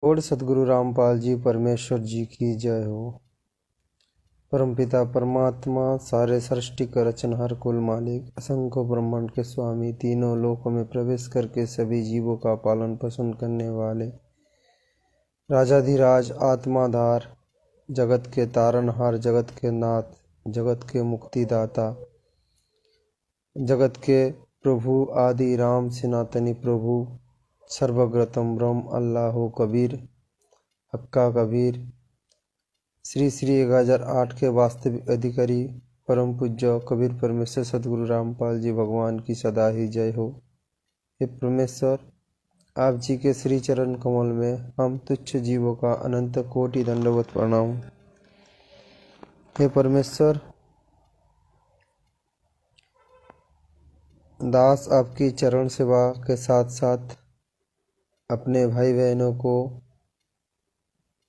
और सद्गुरु रामपाल जी परमेश्वर जी की जय हो। परमपिता परमात्मा सारे सृष्टि का रचनहार कुल मालिक असंख्य ब्रह्मांड के स्वामी तीनों लोकों में प्रवेश करके सभी जीवों का पालन पोषण करने वाले राजाधिराज आत्माधार जगत के तारनहार जगत के नाथ जगत के मुक्तिदाता जगत के प्रभु आदि राम सनातनी प्रभु सर्वग्रतम ब्रह्म अल्लाह कबीर हक्का कबीर श्री श्री 1008 के वास्तविक अधिकारी परम पूज्य कबीर परमेश्वर सद्गुरु रामपाल जी भगवान की सदा ही जय हो। हे परमेश्वर, आप जी के श्री चरण कमल में हम तुच्छ जीवों का अनंत कोटि दंडवत प्रणाम। हे परमेश्वर, दास आपकी चरण सेवा के साथ साथ अपने भाई बहनों को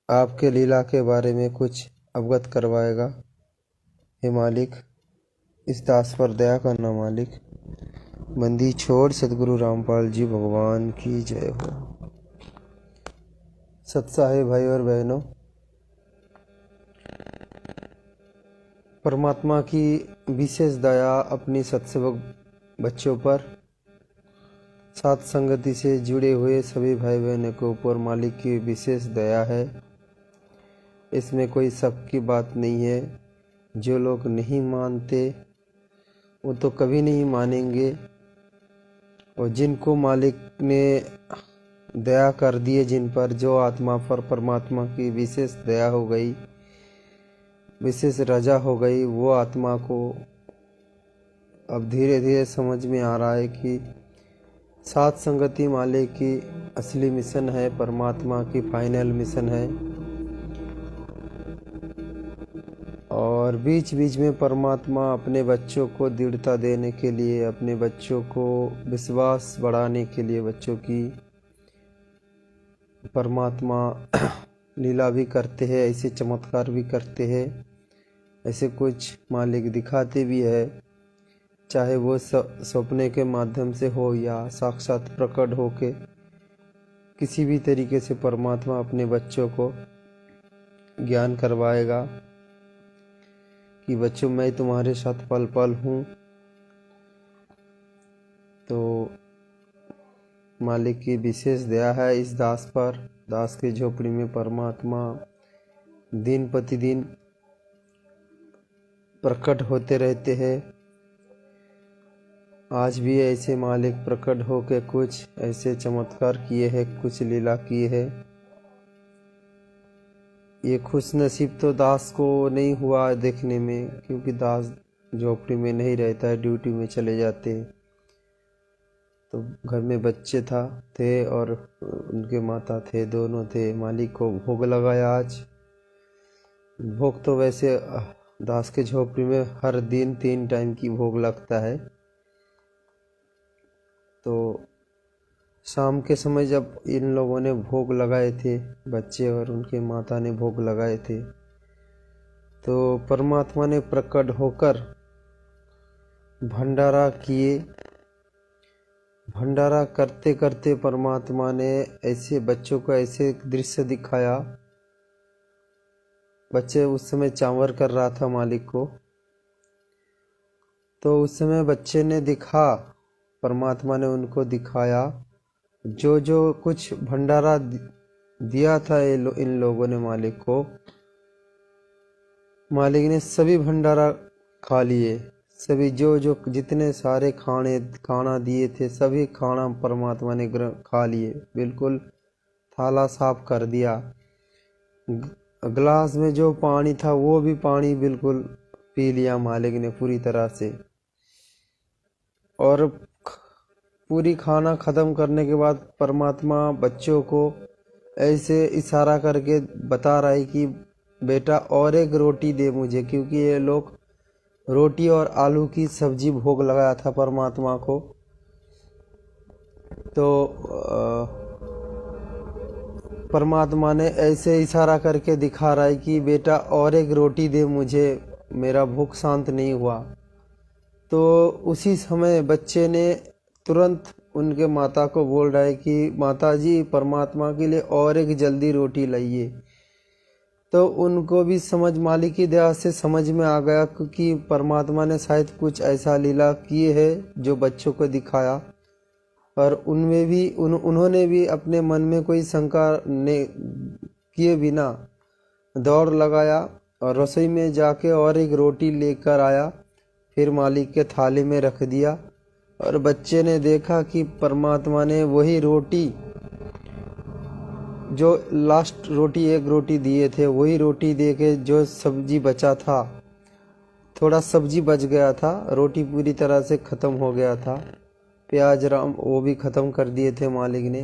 आपके लीला के बारे में कुछ अवगत करवाएगा। हे मालिक, इस दास पर दया करना मालिक। बंदी छोड़ सद्गुरु रामपाल जी भगवान की जय हो। सत्साहे भाई और बहनों, परमात्मा की विशेष दया अपनी सत्सेवक बच्चों पर, साथ संगति से जुड़े हुए सभी भाई बहनों के ऊपर मालिक की विशेष दया है। इसमें कोई शक की बात नहीं है। जो लोग नहीं मानते वो तो कभी नहीं मानेंगे, और जिनको मालिक ने दया कर दिए, जिन पर, जो आत्मा पर परमात्मा की विशेष दया हो गई, विशेष रजा हो गई, वो आत्मा को अब धीरे धीरे समझ में आ रहा है कि साथ संगति मालिक की असली मिशन है, परमात्मा की फाइनल मिशन है। और बीच बीच में परमात्मा अपने बच्चों को दृढ़ता देने के लिए, अपने बच्चों को विश्वास बढ़ाने के लिए, बच्चों की परमात्मा लीला भी करते हैं, ऐसे चमत्कार भी करते हैं, ऐसे कुछ मालिक दिखाते भी है। चाहे वो सपने के माध्यम से हो या साक्षात प्रकट होके, किसी भी तरीके से परमात्मा अपने बच्चों को ज्ञान करवाएगा कि बच्चों मैं तुम्हारे साथ पल पल हूँ। तो मालिक की विशेष दया है इस दास पर। दास की झोपड़ी में परमात्मा दिन प्रतिदिन प्रकट होते रहते हैं। आज भी ऐसे मालिक प्रकट होकर कुछ ऐसे चमत्कार किए हैं, कुछ लीला किए हैं। ये खुश नसीब तो दास को नहीं हुआ देखने में, क्योंकि दास झोपड़ी में नहीं रहता है, ड्यूटी में चले जाते हैं। तो घर में बच्चे थे और उनके माता थे, दोनों थे। मालिक को भोग लगाया आज। भोग तो वैसे दास के झोपड़ी में हर दिन 3 टाइम की भोग लगता है। तो शाम के समय जब इन लोगों ने भोग लगाए थे, बच्चे और उनके माता ने भोग लगाए थे, तो परमात्मा ने प्रकट होकर भंडारा किए। भंडारा करते करते परमात्मा ने ऐसे बच्चों को ऐसे दृश्य दिखाया। बच्चे उस समय चावर कर रहा था मालिक को, तो उस समय बच्चे ने दिखा, परमात्मा ने उनको दिखाया जो जो कुछ भंडारा दिया था इन लोगों ने मालिक को। मालिक ने सभी भंडारा खा लिए। सभी जो जो जितने सारे खाना दिए थे, सभी खाना परमात्मा ने खा लिए। बिल्कुल थाला साफ कर दिया। गिलास में जो पानी था वो भी पानी बिल्कुल पी लिया मालिक ने पूरी तरह से। और पूरी खाना ख़त्म करने के बाद परमात्मा बच्चों को ऐसे इशारा करके बता रहा है कि बेटा और एक रोटी दे मुझे, क्योंकि ये लोग रोटी और आलू की सब्जी भोग लगाया था परमात्मा को। तो परमात्मा ने ऐसे इशारा करके दिखा रहा है कि बेटा और एक रोटी दे मुझे, मेरा भूख शांत नहीं हुआ। तो उसी समय बच्चे ने तुरंत उनके माता को बोल रहा है कि माता जी परमात्मा के लिए और एक जल्दी रोटी लाइए। तो उनको भी समझ, मालिक की दया से समझ में आ गया क्योंकि परमात्मा ने शायद कुछ ऐसा लीला किए है जो बच्चों को दिखाया। और उनमें भी उन्होंने भी अपने मन में कोई शंका ने किए बिना दौड़ लगाया और रसोई में जाके और एक रोटी लेकर आया, फिर मालिक के थाली में रख दिया। और बच्चे ने देखा कि परमात्मा ने वही रोटी, जो लास्ट रोटी एक रोटी दिए थे, वही रोटी दे के जो सब्जी बचा था, थोड़ा सब्जी बच गया था, रोटी पूरी तरह से ख़त्म हो गया था, प्याज राम वो भी ख़त्म कर दिए थे मालिक ने।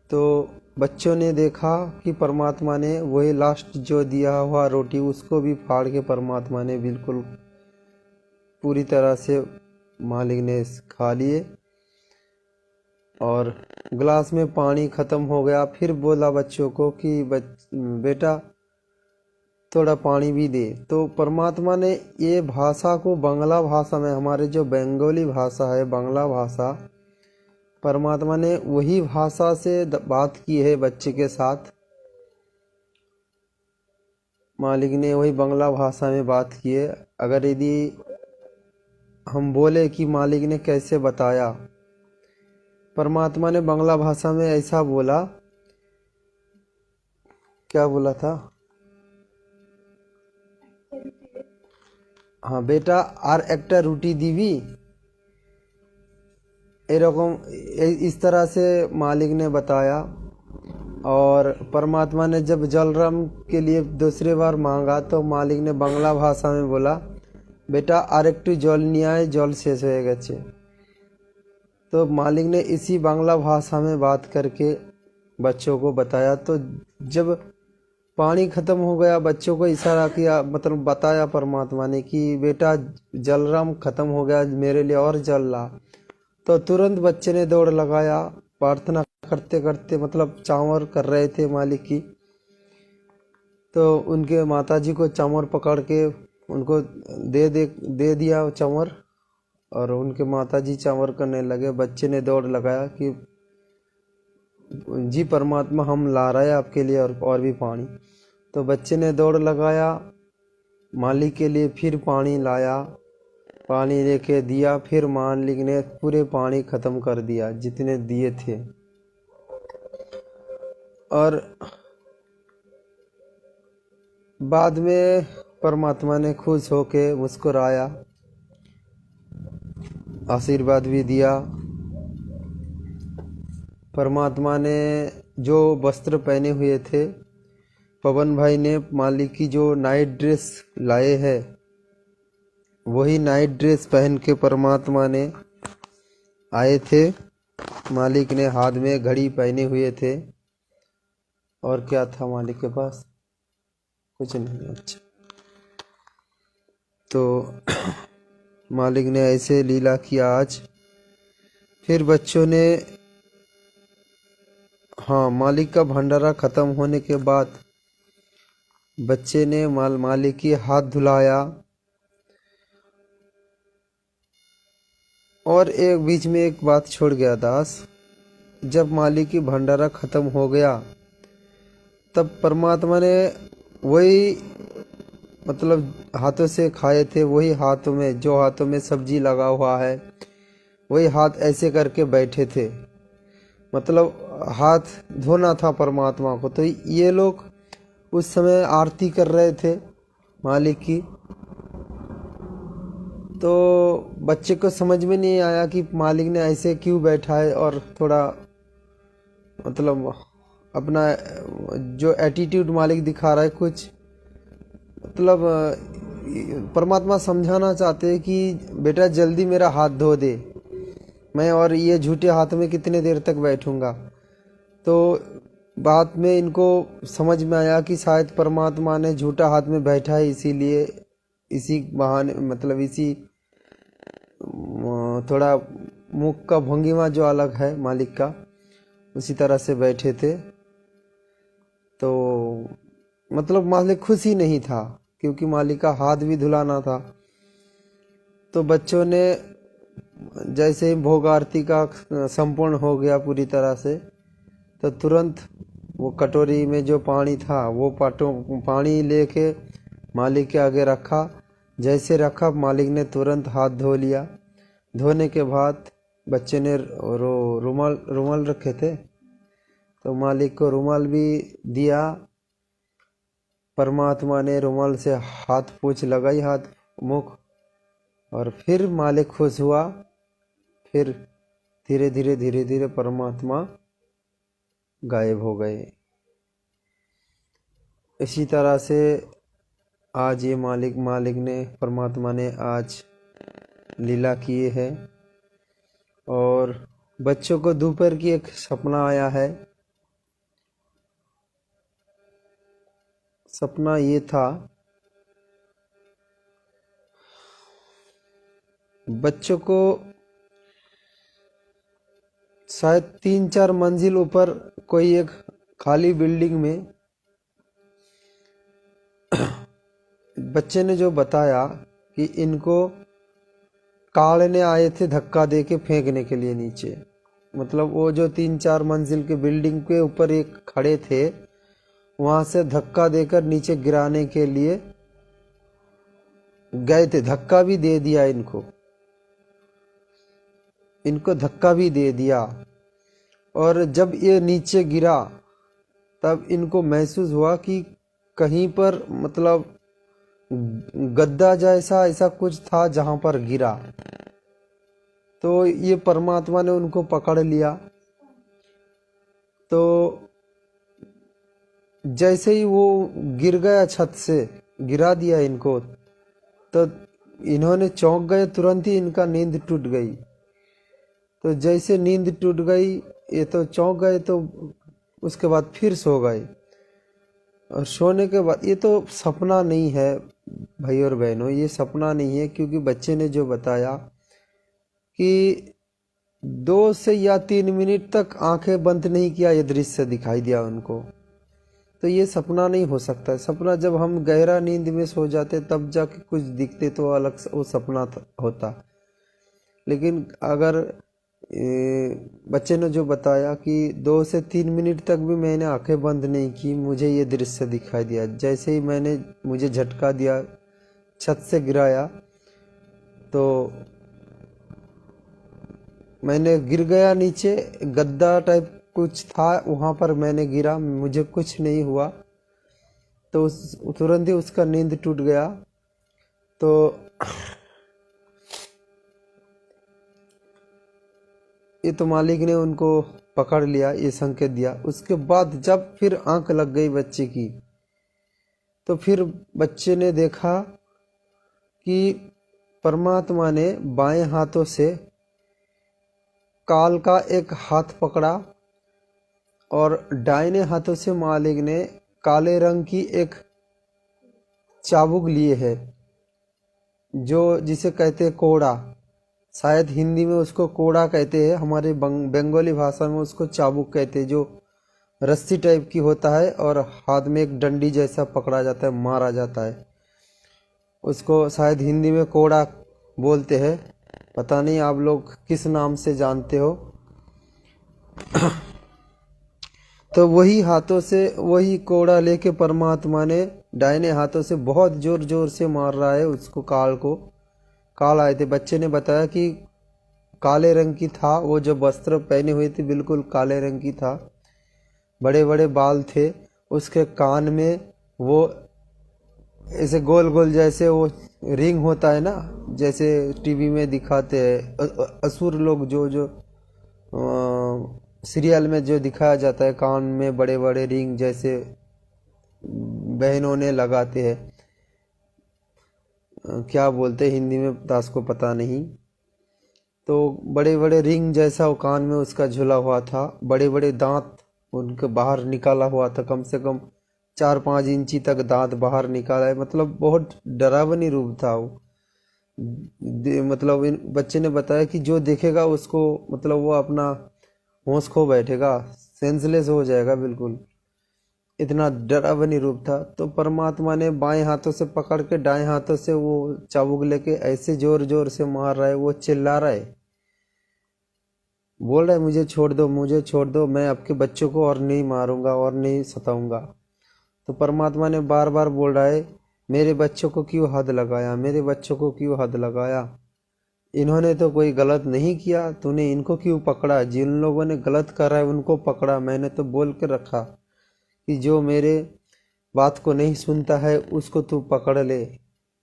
तो बच्चों ने देखा कि परमात्मा ने वही लास्ट जो दिया हुआ रोटी उसको भी फाड़ के परमात्मा ने बिल्कुल पूरी तरह से मालिक ने खा लिए। और गिलास में पानी ख़त्म हो गया। फिर बोला बच्चों को कि बेटा थोड़ा पानी भी दे। तो परमात्मा ने ये भाषा को बांग्ला भाषा में, हमारे जो बंगाली भाषा है बांग्ला भाषा, परमात्मा ने वही भाषा से बात की है बच्चे के साथ। मालिक ने वही बांग्ला भाषा में बात की है। अगर यदि हम बोले कि मालिक ने कैसे बताया, परमात्मा ने बांग्ला भाषा में ऐसा बोला, क्या बोला था? हाँ बेटा আর একটা রুটি দিবি, এরকম इस तरह से मालिक ने बताया। और परमात्मा ने जब जलराम के लिए दूसरी बार मांगा तो मालिक ने बांग्ला भाषा में बोला, बेटा আরেকটু জল নিয়ে आए, জল শেষ হয়ে গেছে। तो मालिक ने इसी बांग्ला भाषा में बात करके बच्चों को बताया। तो जब पानी ख़त्म हो गया, बच्चों को इशारा किया, मतलब बताया परमात्मा ने कि बेटा जलराम ख़त्म हो गया, मेरे लिए और जल ला। तो तुरंत बच्चे ने दौड़ लगाया, प्रार्थना करते करते, मतलब चावर कर रहे थे मालिक की। तो उनके माताजी को चावर पकड़ के उनको दे दिया चावर, और उनके माताजी चावर करने लगे। बच्चे ने दौड़ लगाया कि जी परमात्मा हम ला रहे हैं आपके लिए और भी पानी। तो बच्चे ने दौड़ लगाया मालिक के लिए, फिर पानी लाया, पानी लेके दिया। फिर मालिक ने पूरे पानी ख़त्म कर दिया जितने दिए थे। और बाद में परमात्मा ने खुश होके मुस्कुराया, आशीर्वाद भी दिया। परमात्मा ने जो वस्त्र पहने हुए थे, पवन भाई ने मालिक की जो नाइट ड्रेस लाए हैं, वही नाइट ड्रेस पहन के परमात्मा ने आए थे। मालिक ने हाथ में घड़ी पहने हुए थे। और क्या था मालिक के पास? कुछ नहीं। अच्छा, तो मालिक ने ऐसे लीला किया आज। फिर बच्चों ने, हाँ, मालिक का भंडारा ख़त्म होने के बाद बच्चे ने मालिक की हाथ धुलाया। और एक बीच में एक बात छोड़ गया दास, जब मालिक की भंडारा ख़त्म हो गया तब परमात्मा ने वही, मतलब हाथों से खाए थे, वही हाथों में, जो हाथों में सब्जी लगा हुआ है, वही हाथ ऐसे करके बैठे थे, मतलब हाथ धोना था परमात्मा को। तो ये लोग उस समय आरती कर रहे थे मालिक की। तो बच्चे को समझ में नहीं आया कि मालिक ने ऐसे क्यों बैठा है, और थोड़ा मतलब अपना जो एटीट्यूड मालिक दिखा रहा है, कुछ मतलब परमात्मा समझाना चाहते हैं कि बेटा जल्दी मेरा हाथ धो दे, मैं और ये झूठे हाथ में कितने देर तक बैठूंगा। तो बाद में इनको समझ में आया कि शायद परमात्मा ने झूठा हाथ में बैठा है, इसीलिए इसी बहाने, मतलब इसी थोड़ा मुख का भंगिमा जो अलग है मालिक का, उसी तरह से बैठे थे। तो मतलब मालिक खुश ही नहीं था क्योंकि मालिक का हाथ भी धुलाना था। तो बच्चों ने जैसे ही भोग आरती का संपूर्ण हो गया पूरी तरह से, तो तुरंत वो कटोरी में जो पानी था वो पानी लेके मालिक के आगे रखा। जैसे रखा, मालिक ने तुरंत हाथ धो लिया। धोने के बाद बच्चे ने रुमाल रखे थे, तो मालिक को रुमाल भी दिया। परमात्मा ने रुमाल से हाथ पोंछ लगाई, हाथ मुख, और फिर मालिक खुश हुआ। फिर धीरे धीरे परमात्मा गायब हो गए। इसी तरह से आज ये मालिक ने, परमात्मा ने आज लीला किए है। और बच्चों को दोपहर की एक सपना आया है। सपना ये था, बच्चों को शायद 3-4 मंजिल ऊपर कोई एक खाली बिल्डिंग में बच्चे ने जो बताया कि इनको काल ने आए थे धक्का दे के फेंकने के लिए नीचे। मतलब वो जो 3-4 मंजिल के बिल्डिंग के ऊपर एक खड़े थे, वहां से धक्का देकर नीचे गिराने के लिए गए थे। धक्का भी दे दिया इनको धक्का भी दे दिया। और जब ये नीचे गिरा, तब इनको महसूस हुआ कि कहीं पर मतलब गद्दा जैसा ऐसा कुछ था जहां पर गिरा। तो ये परमात्मा ने उनको पकड़ लिया। तो जैसे ही वो गिर गया, छत से गिरा दिया इनको, तो इन्होंने चौंक गए। तुरंत ही इनका नींद टूट गई। तो जैसे नींद टूट गई, ये तो चौंक गए, तो उसके बाद फिर सो गए। और सोने के बाद, ये तो सपना नहीं है भाई और बहनों, ये सपना नहीं है, क्योंकि बच्चे ने जो बताया कि 2 से या 3 मिनट तक आंखें बंद नहीं किया, ये दृश्य दिखाई दिया उनको। तो ये सपना नहीं हो सकता। सपना जब हम गहरा नींद में सो जाते तब जाके कुछ दिखते, तो अलग वो सपना होता। लेकिन अगर बच्चे ने जो बताया कि 2 से 3 मिनट तक भी मैंने आंखें बंद नहीं की, मुझे ये दृश्य दिखाई दिया। जैसे ही मुझे झटका दिया, छत से गिराया, तो मैंने गिर गया नीचे। गद्दा टाइप कुछ था, वहां पर मैंने गिरा, मुझे कुछ नहीं हुआ। तो तुरंत ही उसका नींद टूट गया। तो ये तो मालिक ने उनको पकड़ लिया, ये संकेत दिया। उसके बाद जब फिर आंख लग गई बच्चे की, तो फिर बच्चे ने देखा कि परमात्मा ने बाएं हाथों से काल का एक हाथ पकड़ा, और दाहिने हाथों से मालिक ने काले रंग की एक चाबुक लिए है, जो जिसे कहते हैं कोड़ा। शायद हिंदी में उसको कोड़ा कहते हैं, हमारे बंगाली भाषा में उसको चाबुक कहते हैं, जो रस्सी टाइप की होता है और हाथ में एक डंडी जैसा पकड़ा जाता है, मारा जाता है। उसको शायद हिंदी में कोड़ा बोलते हैं। पता नहीं आप लोग किस नाम से जानते हो। तो वही हाथों से वही कोड़ा लेके परमात्मा ने दाहिने हाथों से बहुत जोर जोर से मार रहा है उसको, काल को। काल आए थे। बच्चे ने बताया कि काले रंग की था, वो जो वस्त्र पहने हुए थे बिल्कुल काले रंग की था, बड़े बड़े बाल थे। उसके कान में वो ऐसे गोल गोल जैसे वो रिंग होता है ना, जैसे टीवी में दिखाते हैं असुर लोग, जो सीरियल में जो दिखाया जाता है, कान में बड़े बड़े रिंग जैसे बहनों ने लगाते हैं। क्या बोलते हैं हिंदी में दास को पता नहीं। तो बड़े बड़े रिंग जैसा वो कान में उसका झुला हुआ था, बड़े बड़े दांत उनके बाहर निकाला हुआ था, कम से कम 4-5 इंची तक दांत बाहर निकाला है। मतलब बहुत डरावनी रूप था वो। मतलब बच्चे ने बताया कि जो देखेगा उसको, मतलब वो अपना होश खो बैठेगा, सेंसलेस हो जाएगा बिल्कुल, इतना डरावनी रूप था। तो परमात्मा ने बाएं हाथों से पकड़ के दाएं हाथों से वो चाबुक लेके ऐसे जोर जोर से मार रहा है, वो चिल्ला रहा है बोल रहा है मुझे छोड़ दो, मुझे छोड़ दो, मैं आपके बच्चों को और नहीं मारूंगा और नहीं सताऊंगा। तो परमात्मा ने बार बार बोल रहा है मेरे बच्चों को क्यों हद लगाया, मेरे बच्चों को क्यों हद लगाया, इन्होंने तो कोई गलत नहीं किया, तूने इनको क्यों पकड़ा, जिन लोगों ने गलत करा है उनको पकड़ा। मैंने तो बोल के रखा कि जो मेरे बात को नहीं सुनता है उसको तू पकड़ ले,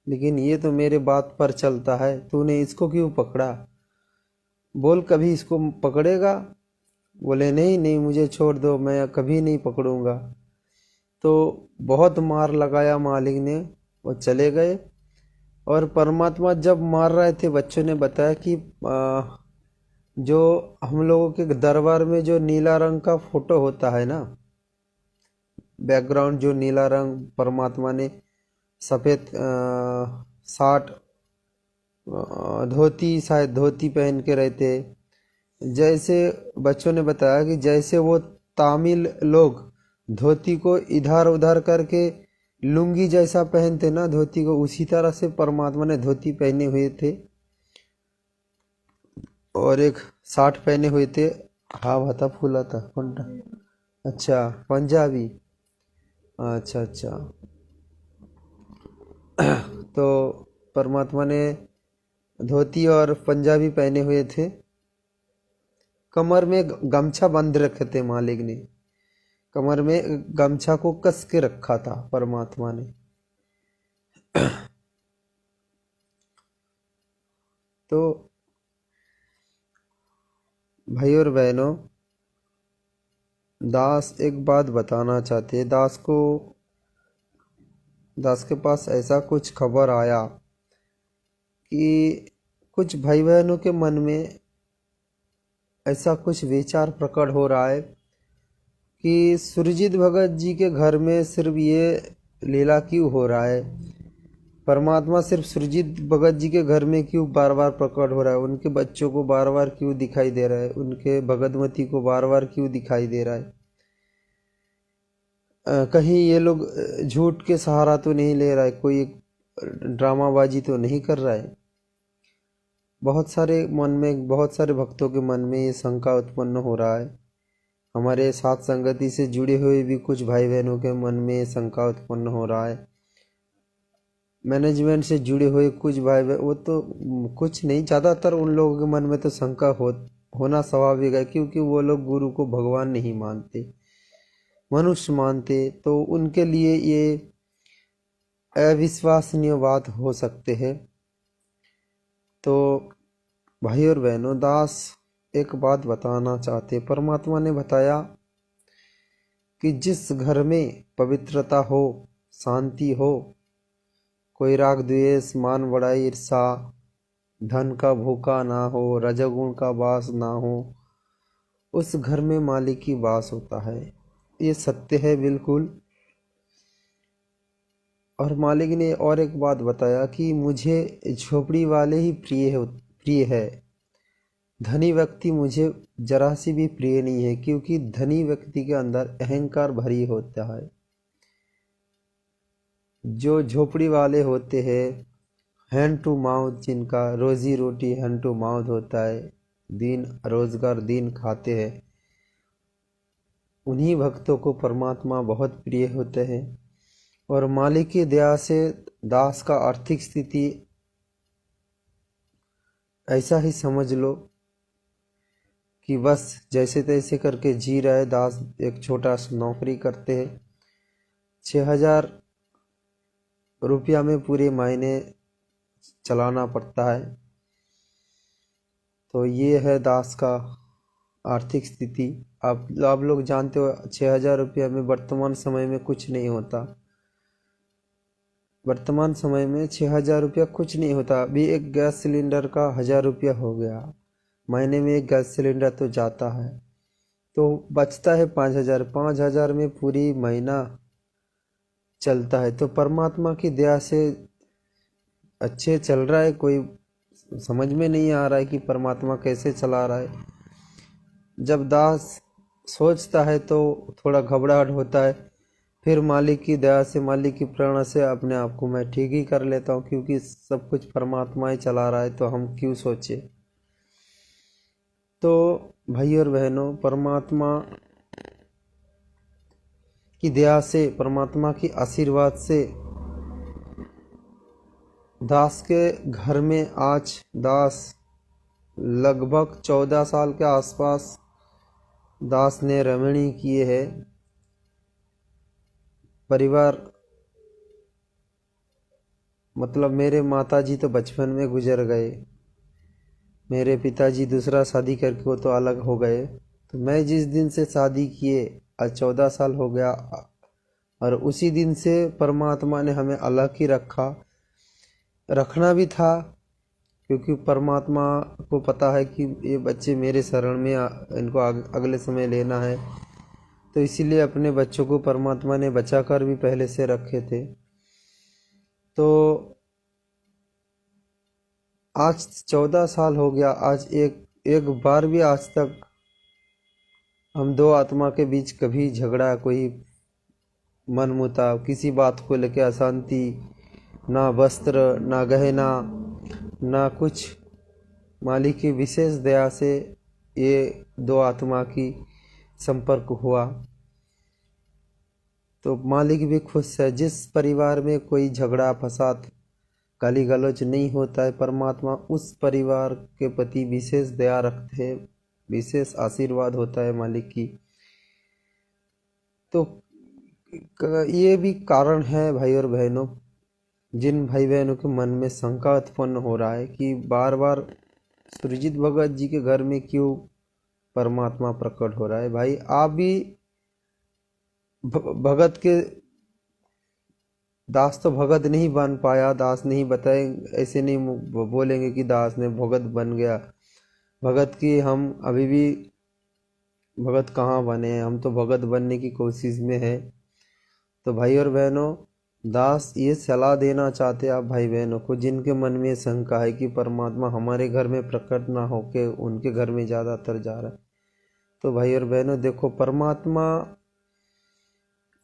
लेकिन ये तो मेरे बात पर चलता है, तूने इसको क्यों पकड़ा, बोल कभी इसको पकड़ेगा। बोले नहीं नहीं मुझे छोड़ दो, मैं कभी नहीं पकड़ूंगा। तो बहुत मार लगाया मालिक ने, वो चले गए। और परमात्मा जब मार रहे थे, बच्चों ने बताया कि जो हम लोगों के दरबार में जो नीला रंग का फोटो होता है ना, बैकग्राउंड जो नीला रंग, परमात्मा ने सफ़ेद शर्ट, धोती, शायद धोती पहन के रहते। जैसे बच्चों ने बताया कि जैसे वो तामिल लोग धोती को इधर उधर करके लुंगी जैसा पहनते ना धोती को, उसी तरह से परमात्मा ने धोती पहने हुए थे और एक शर्ट पहने हुए थे। हाँ भाता फूला था कौन था? अच्छा पंजाबी, अच्छा अच्छा। तो परमात्मा ने धोती और पंजाबी पहने हुए थे, कमर में गमछा बंद रखे थे मालिक ने, कमर में गमछा को कस के रखा था परमात्मा ने। तो भाई और बहनों, दास एक बात बताना चाहते हैं। दास के पास ऐसा कुछ खबर आया कि कुछ भाई बहनों के मन में ऐसा कुछ विचार प्रकट हो रहा है कि सुरजीत भगत जी के घर में सिर्फ ये लीला क्यों हो रहा है, परमात्मा सिर्फ सुरजीत भगत जी के घर में क्यों बार बार प्रकट हो रहा है, उनके बच्चों को बार बार क्यों दिखाई दे रहा है, उनके भगतमती को बार बार क्यों दिखाई दे रहा है। कहीं ये लोग झूठ के सहारा तो नहीं ले रहा है, कोई ड्रामाबाजी तो नहीं कर रहा है। बहुत सारे भक्तों के मन में ये शंका उत्पन्न हो रहा है। हमारे साथ संगति से जुड़े हुए भी कुछ भाई बहनों के मन में ये शंका उत्पन्न हो रहा है। मैनेजमेंट से जुड़े हुए कुछ भाई बहन, वो तो कुछ नहीं, ज़्यादातर उन लोगों के मन में तो शंका होना स्वाभाविक है, क्योंकि वो लोग गुरु को भगवान नहीं मानते, मनुष्य मानते। तो उनके लिए ये अविश्वसनीय बात हो सकते हैं। तो भाई और बहनों, दास एक बात बताना चाहते। परमात्मा ने बताया कि जिस घर में पवित्रता हो, शांति हो, कोई राग द्वेष, मान बड़ाई, ईर्षा, धन का भूखा ना हो, रजोगुण का वास ना हो, उस घर में मालिक की वास होता है। ये सत्य है बिल्कुल। और मालिक ने और एक बात बताया कि मुझे झोपड़ी वाले ही प्रिय है, धनी व्यक्ति मुझे जरा सी भी प्रिय नहीं है, क्योंकि धनी व्यक्ति के अंदर अहंकार भरी होता है। जो झोपड़ी वाले होते हैं, हैंड टू माउथ, जिनका रोजी रोटी हैंड टू माउथ होता है, दिन रोजगार दिन खाते हैं, उन्हीं भक्तों को परमात्मा बहुत प्रिय होते हैं। और मालिक की दया से दास का आर्थिक स्थिति ऐसा ही समझ लो कि बस जैसे तैसे करके जी रहे। दास एक छोटा सा नौकरी करते हैं, 6,000 रुपया में पूरे महीने चलाना पड़ता है। तो ये है दास का आर्थिक स्थिति। आप लोग जानते हो 6,000 रुपया में वर्तमान समय में कुछ नहीं होता। वर्तमान समय में 6,000 रुपया कुछ नहीं होता। अभी एक गैस सिलेंडर का 1,000 रुपया हो गया, महीने में एक गैस सिलेंडर तो जाता है, तो बचता है 5,000। 5,000 में पूरी महीना चलता है। तो परमात्मा की दया से अच्छे चल रहा है। कोई समझ में नहीं आ रहा है कि परमात्मा कैसे चला रहा है। जब दास सोचता है तो थोड़ा घबराहट होता है, फिर मालिक की दया से, मालिक की प्रेरणा से अपने आप को मैं ठीक ही कर लेता हूँ, क्योंकि सब कुछ परमात्मा ही चला रहा है, तो हम क्यों सोचे। तो भाई और बहनों, परमात्मा की दया से, परमात्मा की आशीर्वाद से दास के घर में आज दास लगभग 14 साल के आसपास दास ने रमणी किए है। परिवार मतलब मेरे माताजी तो बचपन में गुजर गए, मेरे पिताजी दूसरा शादी करके वो तो अलग हो गए। तो मैं जिस दिन से शादी किए आज 14 साल हो गया, और उसी दिन से परमात्मा ने हमें अलग ही रखना भी था, क्योंकि परमात्मा को पता है कि ये बच्चे मेरे शरण में इनको अगले समय लेना है। तो इसीलिए अपने बच्चों को परमात्मा ने बचा कर भी पहले से रखे थे। तो आज 14 साल हो गया, आज एक बार भी आज तक हम दो आत्मा के बीच कभी झगड़ा, कोई मनमुटाव, किसी बात को लेकर अशांति, ना वस्त्र, ना गहना, ना कुछ। मालिक की विशेष दया से ये दो आत्मा की संपर्क हुआ, तो मालिक भी खुश है। जिस परिवार में कोई झगड़ा फसाद गाली गलौज नहीं होता है, परमात्मा उस परिवार के प्रति विशेष दया रखते हैं, विशेष आशीर्वाद होता है मालिक की। तो ये भी कारण है भाई और बहनों, जिन भाई बहनों के मन में शंका उत्पन्न हो रहा है कि बार बार सुरजीत भगत जी के घर में क्यों परमात्मा प्रकट हो रहा है। भाई आप भी भगत के दास तो भगत नहीं बन पाया, दास नहीं बताए, ऐसे नहीं बोलेंगे कि दास ने भगत बन गया। भगत की हम अभी भी भगत कहाँ बने हैं, हम तो भगत बनने की कोशिश में है। तो भाई और बहनों, दास ये सलाह देना चाहते आप भाई बहनों को जिनके मन में शंका है कि परमात्मा हमारे घर में प्रकट ना होके उनके घर में ज़्यादातर जा रहा है। तो भाई और बहनों देखो, परमात्मा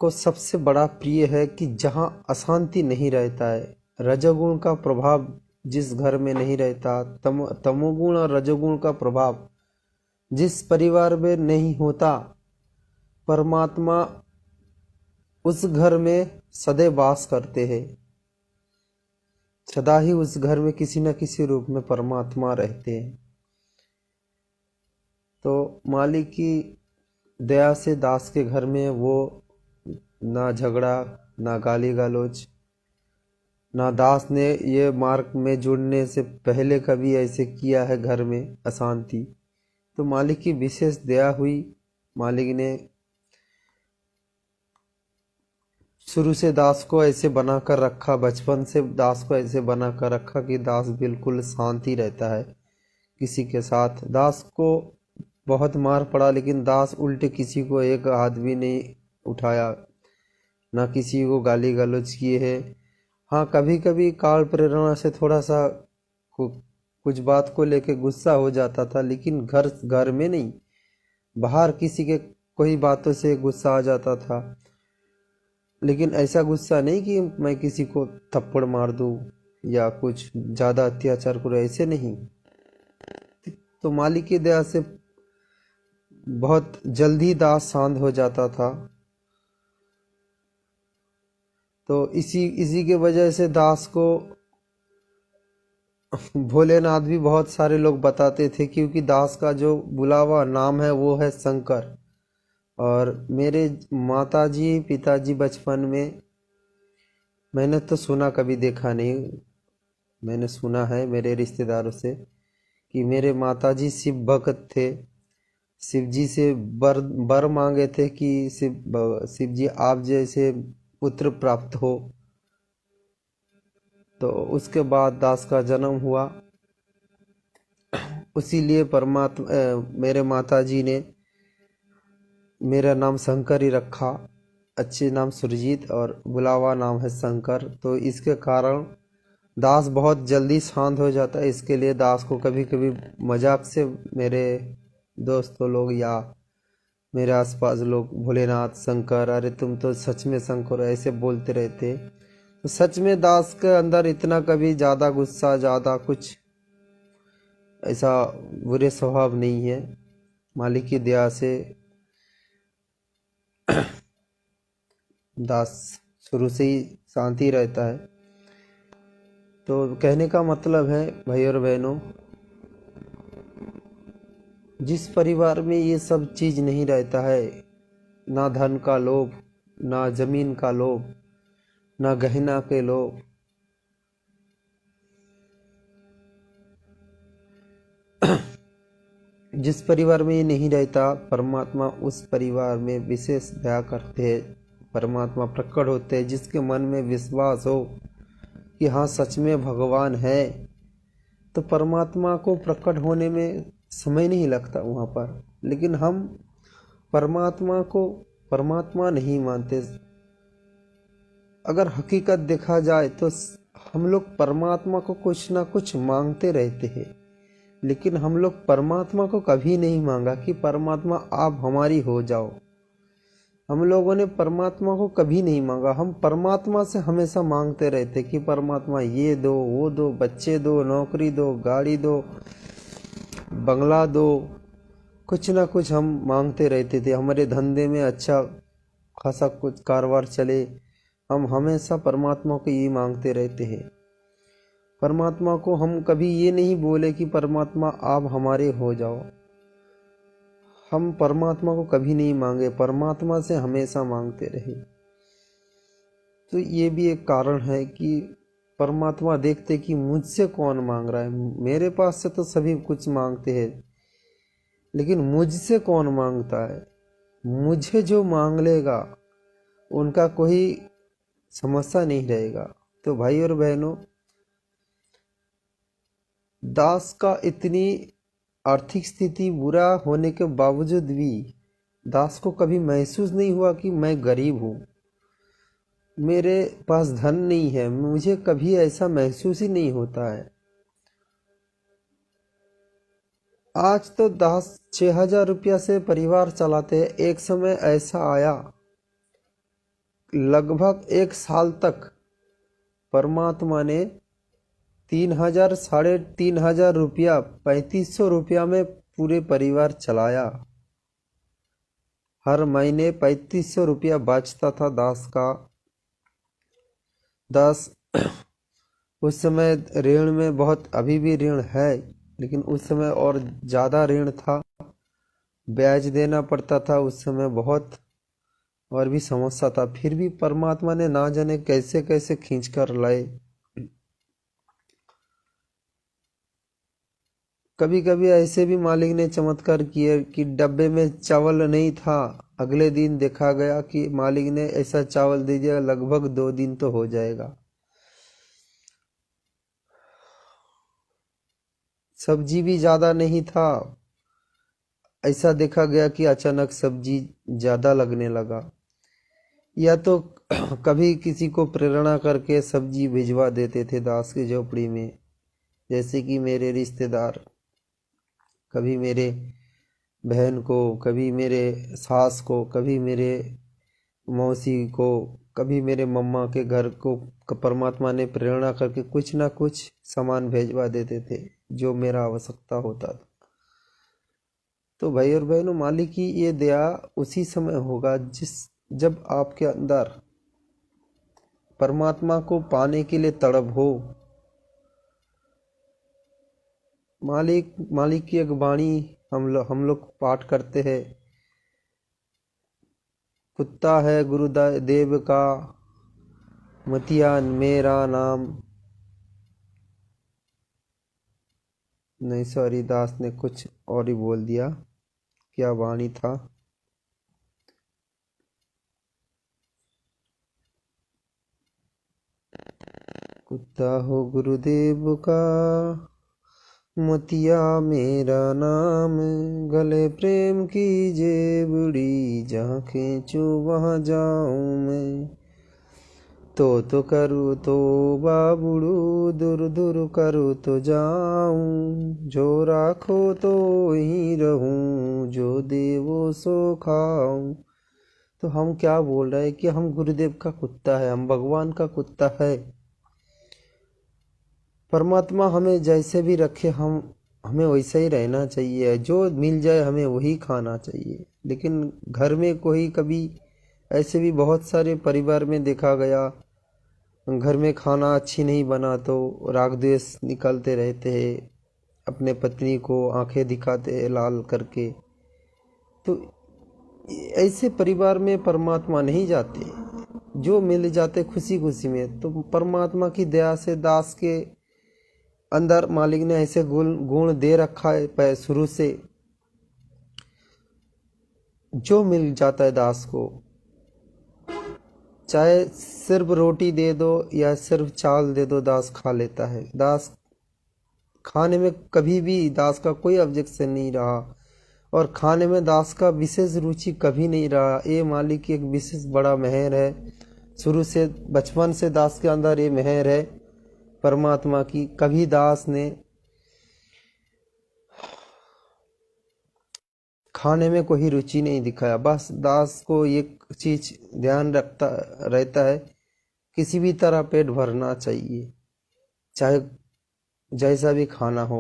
को सबसे बड़ा प्रिय है कि जहाँ अशांति नहीं रहता है, रजोगुण का प्रभाव जिस घर में नहीं रहता, तमोगुण और रजोगुण का प्रभाव जिस परिवार में नहीं होता, परमात्मा उस घर में सदैव वास करते हैं। सदा ही उस घर में किसी न किसी रूप में परमात्मा रहते हैं। तो मालिक की दया से दास के घर में वो ना झगड़ा, ना गाली गलौज, ना दास ने ये मार्ग में जुड़ने से पहले कभी ऐसे किया है घर में अशांति। तो मालिक की विशेष दया हुई, मालिक ने शुरू से दास को ऐसे बना कर रखा, बचपन से दास को ऐसे बना कर रखा कि दास बिल्कुल शांति रहता है किसी के साथ। दास को बहुत मार पड़ा, लेकिन दास उल्टे किसी को एक हाथ भी नहीं उठाया, ना किसी को गाली गलौज किए है। हाँ, कभी कभी काल प्रेरणा से थोड़ा सा कुछ बात को लेके गुस्सा हो जाता था, लेकिन घर में नहीं, बाहर किसी के कोई बातों से गुस्सा आ जाता था। लेकिन ऐसा गुस्सा नहीं कि मैं किसी को थप्पड़ मार दूं या कुछ ज़्यादा अत्याचार करूं, ऐसे नहीं। तो मालिक की दया से बहुत जल्दी दास शांत हो जाता था। तो इसी के वजह से दास को भोलेनाथ भी बहुत सारे लोग बताते थे, क्योंकि दास का जो बुलावा नाम है वो है शंकर। और मेरे माताजी पिताजी बचपन में, मैंने तो सुना, कभी देखा नहीं, मैंने सुना है मेरे रिश्तेदारों से कि मेरे माताजी शिव भक्त थे। शिव जी से बर मांगे थे कि शिव जी आप जैसे पुत्र प्राप्त हो। तो उसके बाद दास का जन्म हुआ। उसीलिए मेरे माताजी ने मेरा नाम शंकर ही रखा, अच्छे नाम सुरजीत और बुलावा नाम है शंकर। तो इसके कारण दास बहुत जल्दी शांत हो जाता है। इसके लिए दास को कभी कभी मजाक से मेरे दोस्तों लोग या मेरे आसपास लोग भोलेनाथ शंकर, अरे तुम तो सच में शंकर, ऐसे बोलते रहते। तो सच में दास के अंदर इतना कभी ज़्यादा गुस्सा, ज़्यादा कुछ ऐसा बुरे स्वभाव नहीं है। मालिक की दया से दास शुरू से ही शांति रहता है। तो कहने का मतलब है भाई और बहनों, जिस परिवार में ये सब चीज़ नहीं रहता है, ना धन का लोभ, ना जमीन का लोभ, ना गहना के लोभ, जिस परिवार में ये नहीं रहता, परमात्मा उस परिवार में विशेष दया करते हैं, परमात्मा प्रकट होते हैं। जिसके मन में विश्वास हो कि हाँ सच में भगवान है, तो परमात्मा को प्रकट होने में समय नहीं लगता वहाँ पर। लेकिन हम परमात्मा को परमात्मा नहीं मानते। अगर हकीकत देखा जाए तो हम लोग परमात्मा को कुछ ना कुछ मांगते रहते हैं, लेकिन हम लोग परमात्मा को कभी नहीं मांगा कि परमात्मा आप हमारी हो जाओ। हम लोगों ने परमात्मा को कभी नहीं मांगा। हम परमात्मा से हमेशा मांगते रहते कि परमात्मा ये दो, वो दो, बच्चे दो, नौकरी दो, गाड़ी दो, बंगला दो, कुछ ना कुछ हम मांगते रहते थे। हमारे धंधे में अच्छा खासा कुछ कारोबार चले, हम हमेशा परमात्मा को ये मांगते रहते हैं। परमात्मा को हम कभी ये नहीं बोले कि परमात्मा आप हमारे हो जाओ। हम परमात्मा को कभी नहीं मांगे, परमात्मा से हमेशा मांगते रहे। तो ये भी एक कारण है कि परमात्मा देखते कि मुझसे कौन मांग रहा है। मेरे पास से तो सभी कुछ मांगते हैं, लेकिन मुझसे कौन मांगता है। मुझे जो मांग लेगा उनका कोई समस्या नहीं रहेगा। तो भाई और बहनों, दास का इतनी आर्थिक स्थिति बुरा होने के बावजूद भी दास को कभी महसूस नहीं हुआ कि मैं गरीब हूँ, मेरे पास धन नहीं है। मुझे कभी ऐसा महसूस ही नहीं होता है। आज तो दास 6,000 रुपया से परिवार चलाते हैं। एक समय ऐसा आया, लगभग 1 साल तक परमात्मा ने 3,000 3,500 रुपया 3,500 रुपया में पूरे परिवार चलाया। हर महीने 3,500 रुपया बचता था दास का। दास उस समय ऋण में बहुत, अभी भी ऋण है, लेकिन उस समय और ज़्यादा ऋण था, ब्याज देना पड़ता था उस समय बहुत, और भी समस्या था। फिर भी परमात्मा ने ना जाने कैसे कैसे खींच कर लाए। कभी कभी ऐसे भी मालिक ने चमत्कार किए कि डब्बे में चावल नहीं था, अगले दिन देखा गया कि मालिक ने ऐसा चावल दे दिया, लगभग 2 दिन तो हो जाएगा। सब्जी भी ज़्यादा नहीं था, ऐसा देखा गया कि अचानक सब्जी ज़्यादा लगने लगा। या तो कभी किसी को प्रेरणा करके सब्जी भिजवा देते थे दास की झोपड़ी में, जैसे कि मेरे रिश्तेदार, कभी मेरे बहन को, कभी मेरे सास को, कभी मेरे मौसी को, कभी मेरे मम्मा के घर को परमात्मा ने प्रेरणा करके कुछ ना कुछ सामान भेजवा देते थे जो मेरा आवश्यकता होता था। तो भाई और बहनों, मालिक की ये दया उसी समय होगा जब आपके अंदर परमात्मा को पाने के लिए तड़प हो। मालिक की एक वाणी हम लोग पाठ करते हैं, कुत्ता है गुरुदेव का, मतिया मेरा नाम। नहीं सॉरी, दास ने कुछ और ही बोल दिया। क्या वाणी था? कुत्ता हो गुरुदेव का, मतिया मेरा नाम, गले प्रेम की जेबड़ी, जहाँ खींचूं वहाँ जाऊं मैं। तो करूँ तो बाबुड़ू, दूर दूर करूँ तो जाऊं, जो राखो तो ही रहूं, जो देवो सो खाऊं। तो हम क्या बोल रहे हैं कि हम गुरुदेव का कुत्ता है, हम भगवान का कुत्ता है। परमात्मा हमें जैसे भी रखे, हमें वैसा ही रहना चाहिए, जो मिल जाए हमें वही खाना चाहिए। लेकिन घर में कोई कभी ऐसे भी बहुत सारे परिवार में देखा गया, घर में खाना अच्छी नहीं बना तो राग द्वेष निकलते रहते हैं, अपने पत्नी को आंखें दिखाते हैं लाल करके। तो ऐसे परिवार में परमात्मा नहीं जाते, जो मिल जाते खुशी खुशी में। तो परमात्मा की दया से दास के अंदर मालिक ने ऐसे गुण गुण दे रखा है शुरू से, जो मिल जाता है दास को, चाहे सिर्फ रोटी दे दो या सिर्फ चावल दे दो, दास खा लेता है। दास खाने में कभी भी दास का कोई ऑब्जेक्शन नहीं रहा, और खाने में दास का विशेष रुचि कभी नहीं रहा। ये मालिक की एक विशेष बड़ा मेहर है, शुरू से बचपन से दास के अंदर ये मेहर है परमात्मा की। कभी दास ने खाने में कोई रुचि नहीं दिखाया। बस दास को एक चीज ध्यान रखता रहता है, किसी भी तरह पेट भरना चाहिए, चाहे जैसा भी खाना हो।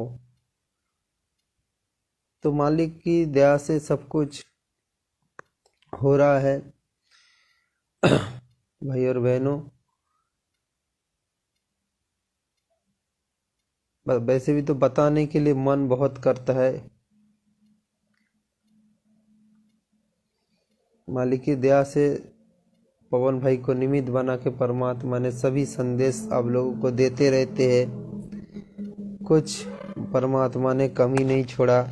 तो मालिक की दया से सब कुछ हो रहा है। भाई और बहनों, वैसे भी तो बताने के लिए मन बहुत करता है। मालिक की दया से पवन भाई को निमित्त बना के परमात्मा ने सभी संदेश आप लोगों को देते रहते हैं। कुछ परमात्मा ने कमी नहीं छोड़ा।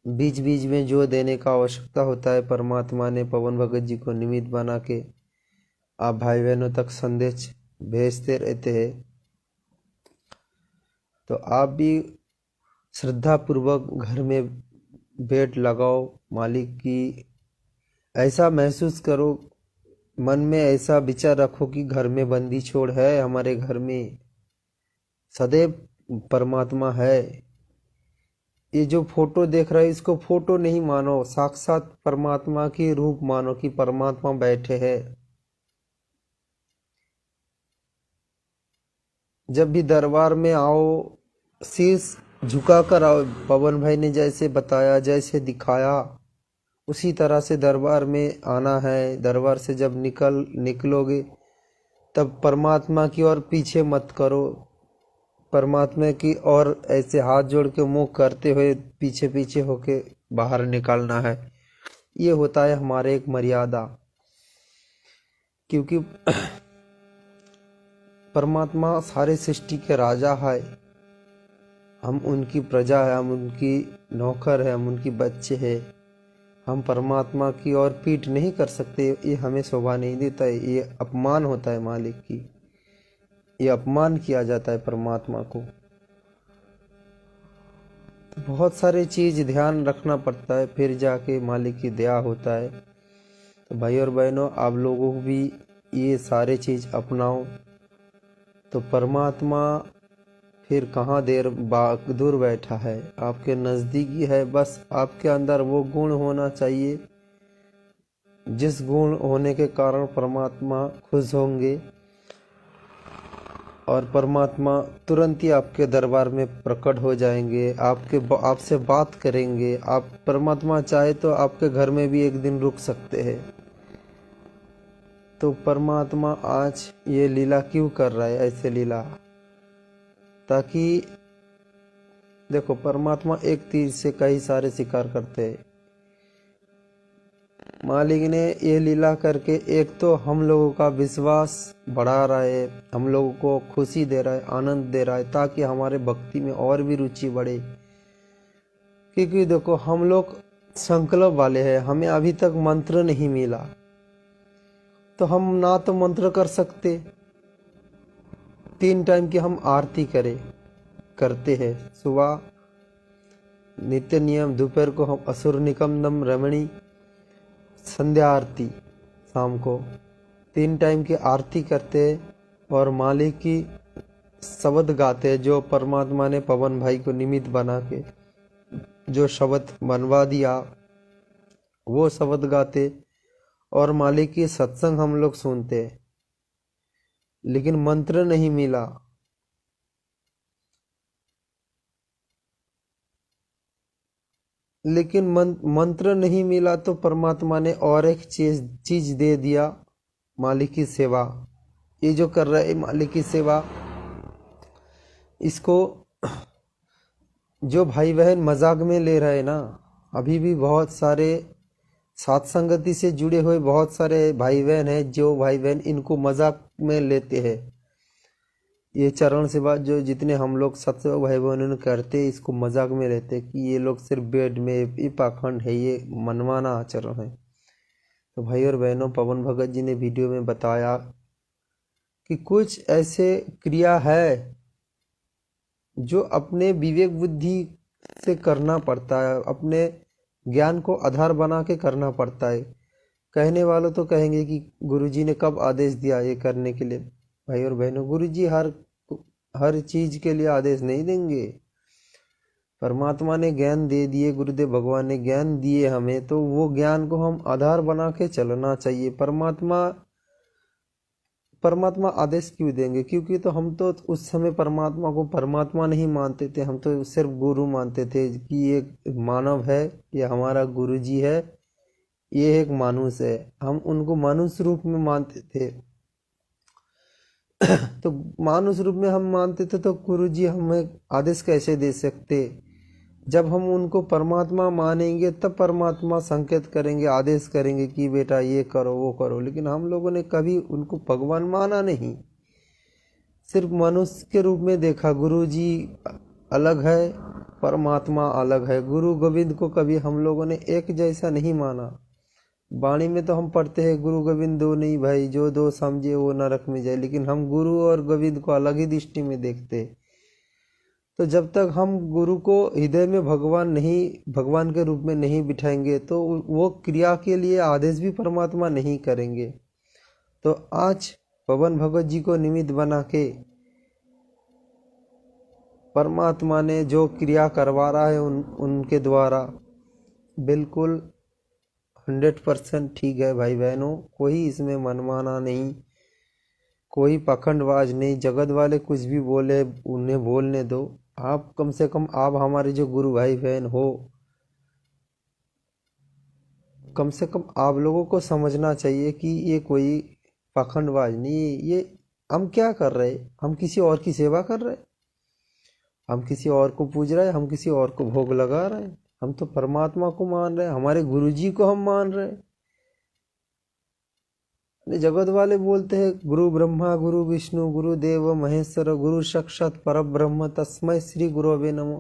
बीच बीच में जो देने का आवश्यकता होता है, परमात्मा ने पवन भगत जी को निमित्त बना के आप भाई बहनों तक संदेश भेजते रहते हैं। तो आप भी श्रद्धा पूर्वक घर में बैठ लगाओ, मालिक की ऐसा महसूस करो, मन में ऐसा विचार रखो कि घर में बंदी छोड़ है, हमारे घर में सदैव परमात्मा है। ये जो फोटो देख रहे हो इसको फोटो नहीं मानो, साक्षात परमात्मा की रूप मानो कि परमात्मा बैठे हैं। जब भी दरबार में आओ, शीश झुका कर आओ। पवन भाई ने जैसे बताया, जैसे दिखाया, उसी तरह से दरबार में आना है। दरबार से जब निकलोगे तब परमात्मा की ओर पीछे मत करो, परमात्मा की ओर ऐसे हाथ जोड़ के मुंह करते हुए पीछे पीछे होके बाहर निकलना है। ये होता है हमारे एक मर्यादा, क्योंकि परमात्मा सारे सृष्टि के राजा है, हम उनकी प्रजा है, हम उनकी नौकर है, हम उनकी बच्चे हैं। हम परमात्मा की ओर पीठ नहीं कर सकते, ये हमें शोभा नहीं देता है। ये अपमान होता है मालिक की, ये अपमान किया जाता है परमात्मा को। तो बहुत सारे चीज ध्यान रखना पड़ता है, फिर जाके मालिक की दया होता है। तो भाई और बहनों, आप लोगों को भी ये सारे चीज अपनाओ, तो परमात्मा फिर कहाँ दूर बैठा है, आपके नज़दीक ही है। बस आपके अंदर वो गुण होना चाहिए जिस गुण होने के कारण परमात्मा खुश होंगे, और परमात्मा तुरंत ही आपके दरबार में प्रकट हो जाएंगे, आपसे बात करेंगे। आप परमात्मा चाहे तो आपके घर में भी एक दिन रुक सकते हैं। तो परमात्मा आज ये लीला क्यों कर रहा है, ऐसे लीला, ताकि देखो परमात्मा एक तीर से कई सारे शिकार करते हैं। मालिक ने ये लीला करके एक तो हम लोगों का विश्वास बढ़ा रहा है, हम लोगों को खुशी दे रहा है, आनंद दे रहा है, ताकि हमारे भक्ति में और भी रुचि बढ़े। क्योंकि देखो हम लोग संकल्प वाले हैं, हमें अभी तक मंत्र नहीं मिला, तो हम ना तो मंत्र कर सकते, 3 टाइम की हम आरती करते हैं। सुबह नित्य नियम, दोपहर को हम असुर निकंदम रमणी, संध्या आरती शाम को 3 टाइम की आरती करते हैं, और मालिक की शब्द गाते हैं, जो परमात्मा ने पवन भाई को निमित्त बना के जो शब्द बनवा दिया वो शब्द गाते, और मालिक की सत्संग हम लोग सुनते। लेकिन मंत्र नहीं मिला, लेकिन मंत्र नहीं मिला तो परमात्मा ने और एक चीज दे दिया, मालिक की सेवा। ये जो कर रहे हैं मालिक की सेवा, इसको जो भाई बहन मजाक में ले रहे हैं ना, अभी भी बहुत सारे साथ संगति से जुड़े हुए बहुत सारे भाई बहन हैं, जो भाई बहन इनको मजाक में लेते हैं। ये चरण सेवा जो जितने हम लोग सत्संग भाई बहनों करते हैं, इसको मजाक में लेते हैं कि ये लोग सिर्फ बेड में, ये पाखंड है, ये मनमाना आचरण है। तो भाई और बहनों, पवन भगत जी ने वीडियो में बताया कि कुछ ऐसे क्रिया है जो अपने विवेक बुद्धि से करना पड़ता है, अपने ज्ञान को आधार बना के करना पड़ता है। कहने वालों तो कहेंगे कि गुरुजी ने कब आदेश दिया ये करने के लिए। भाई और बहनों, गुरुजी हर चीज के लिए आदेश नहीं देंगे। परमात्मा ने ज्ञान दे दिए, गुरुदेव भगवान ने ज्ञान दिए हमें, तो वो ज्ञान को हम आधार बना के चलना चाहिए। परमात्मा आदेश क्यों देंगे? क्योंकि तो हम तो उस समय परमात्मा को परमात्मा नहीं मानते थे, हम तो सिर्फ गुरु मानते थे कि ये मानव है, ये हमारा गुरुजी है, ये एक मानुष है। हम उनको मानुष रूप में मानते थे। तो मानुष रूप में हम मानते थे, तो गुरुजी हमें आदेश कैसे दे सकते? जब हम उनको परमात्मा मानेंगे तब परमात्मा संकेत करेंगे, आदेश करेंगे कि बेटा ये करो वो करो। लेकिन हम लोगों ने कभी उनको भगवान माना नहीं, सिर्फ मनुष्य के रूप में देखा। गुरुजी अलग है, परमात्मा अलग है। गुरु गोविंद को कभी हम लोगों ने एक जैसा नहीं माना। वाणी में तो हम पढ़ते हैं गुरु गोविंद दो नहीं भाई, जो दो समझे वो नरक में जाए। लेकिन हम गुरु और गोविंद को अलग ही दृष्टि में देखते। तो जब तक हम गुरु को हृदय में भगवान के रूप में नहीं बिठाएंगे, तो वो क्रिया के लिए आदेश भी परमात्मा नहीं करेंगे। तो आज पवन भगत जी को निमित्त बना के परमात्मा ने जो क्रिया करवा रहा है उनके द्वारा, बिल्कुल 100% ठीक है भाई बहनों। कोई इसमें मनमाना नहीं, कोई पखंडबाज नहीं। जगत वाले कुछ भी बोले उन्हें बोलने दो। आप कम से कम, आप हमारे जो गुरु भाई बहन हो, कम से कम आप लोगों को समझना चाहिए कि ये कोई पखंडबाज नहीं है। ये हम क्या कर रहे हैं? हम किसी और की सेवा कर रहे हैं, हम किसी और को पूज रहे हैं, हम किसी और को भोग लगा रहे हैं। हम तो परमात्मा को मान रहे हैं, हमारे गुरुजी को हम मान रहे हैं। जगत वाले बोलते हैं गुरु ब्रह्मा गुरु विष्णु गुरु देव महेश्वर गुरु साक्षात परब्रह्म तस्मै श्री गुरवे नमो।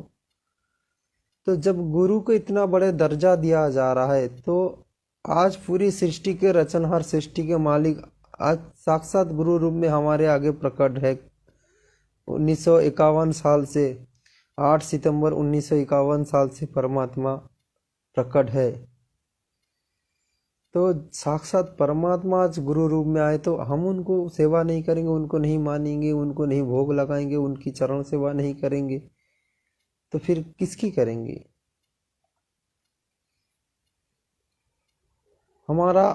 तो जब गुरु को इतना बड़े दर्जा दिया जा रहा है, तो आज पूरी सृष्टि के रचनहार, सृष्टि के मालिक आज साक्षात गुरु रूप में हमारे आगे प्रकट है। 1951 साल से, 8 सितंबर 1951 साल से परमात्मा प्रकट है। तो साक्षात परमात्मा आज गुरु रूप में आए, तो हम उनको सेवा नहीं करेंगे, उनको नहीं मानेंगे, उनको नहीं भोग लगाएंगे, उनकी चरण सेवा नहीं करेंगे, तो फिर किसकी करेंगे? हमारा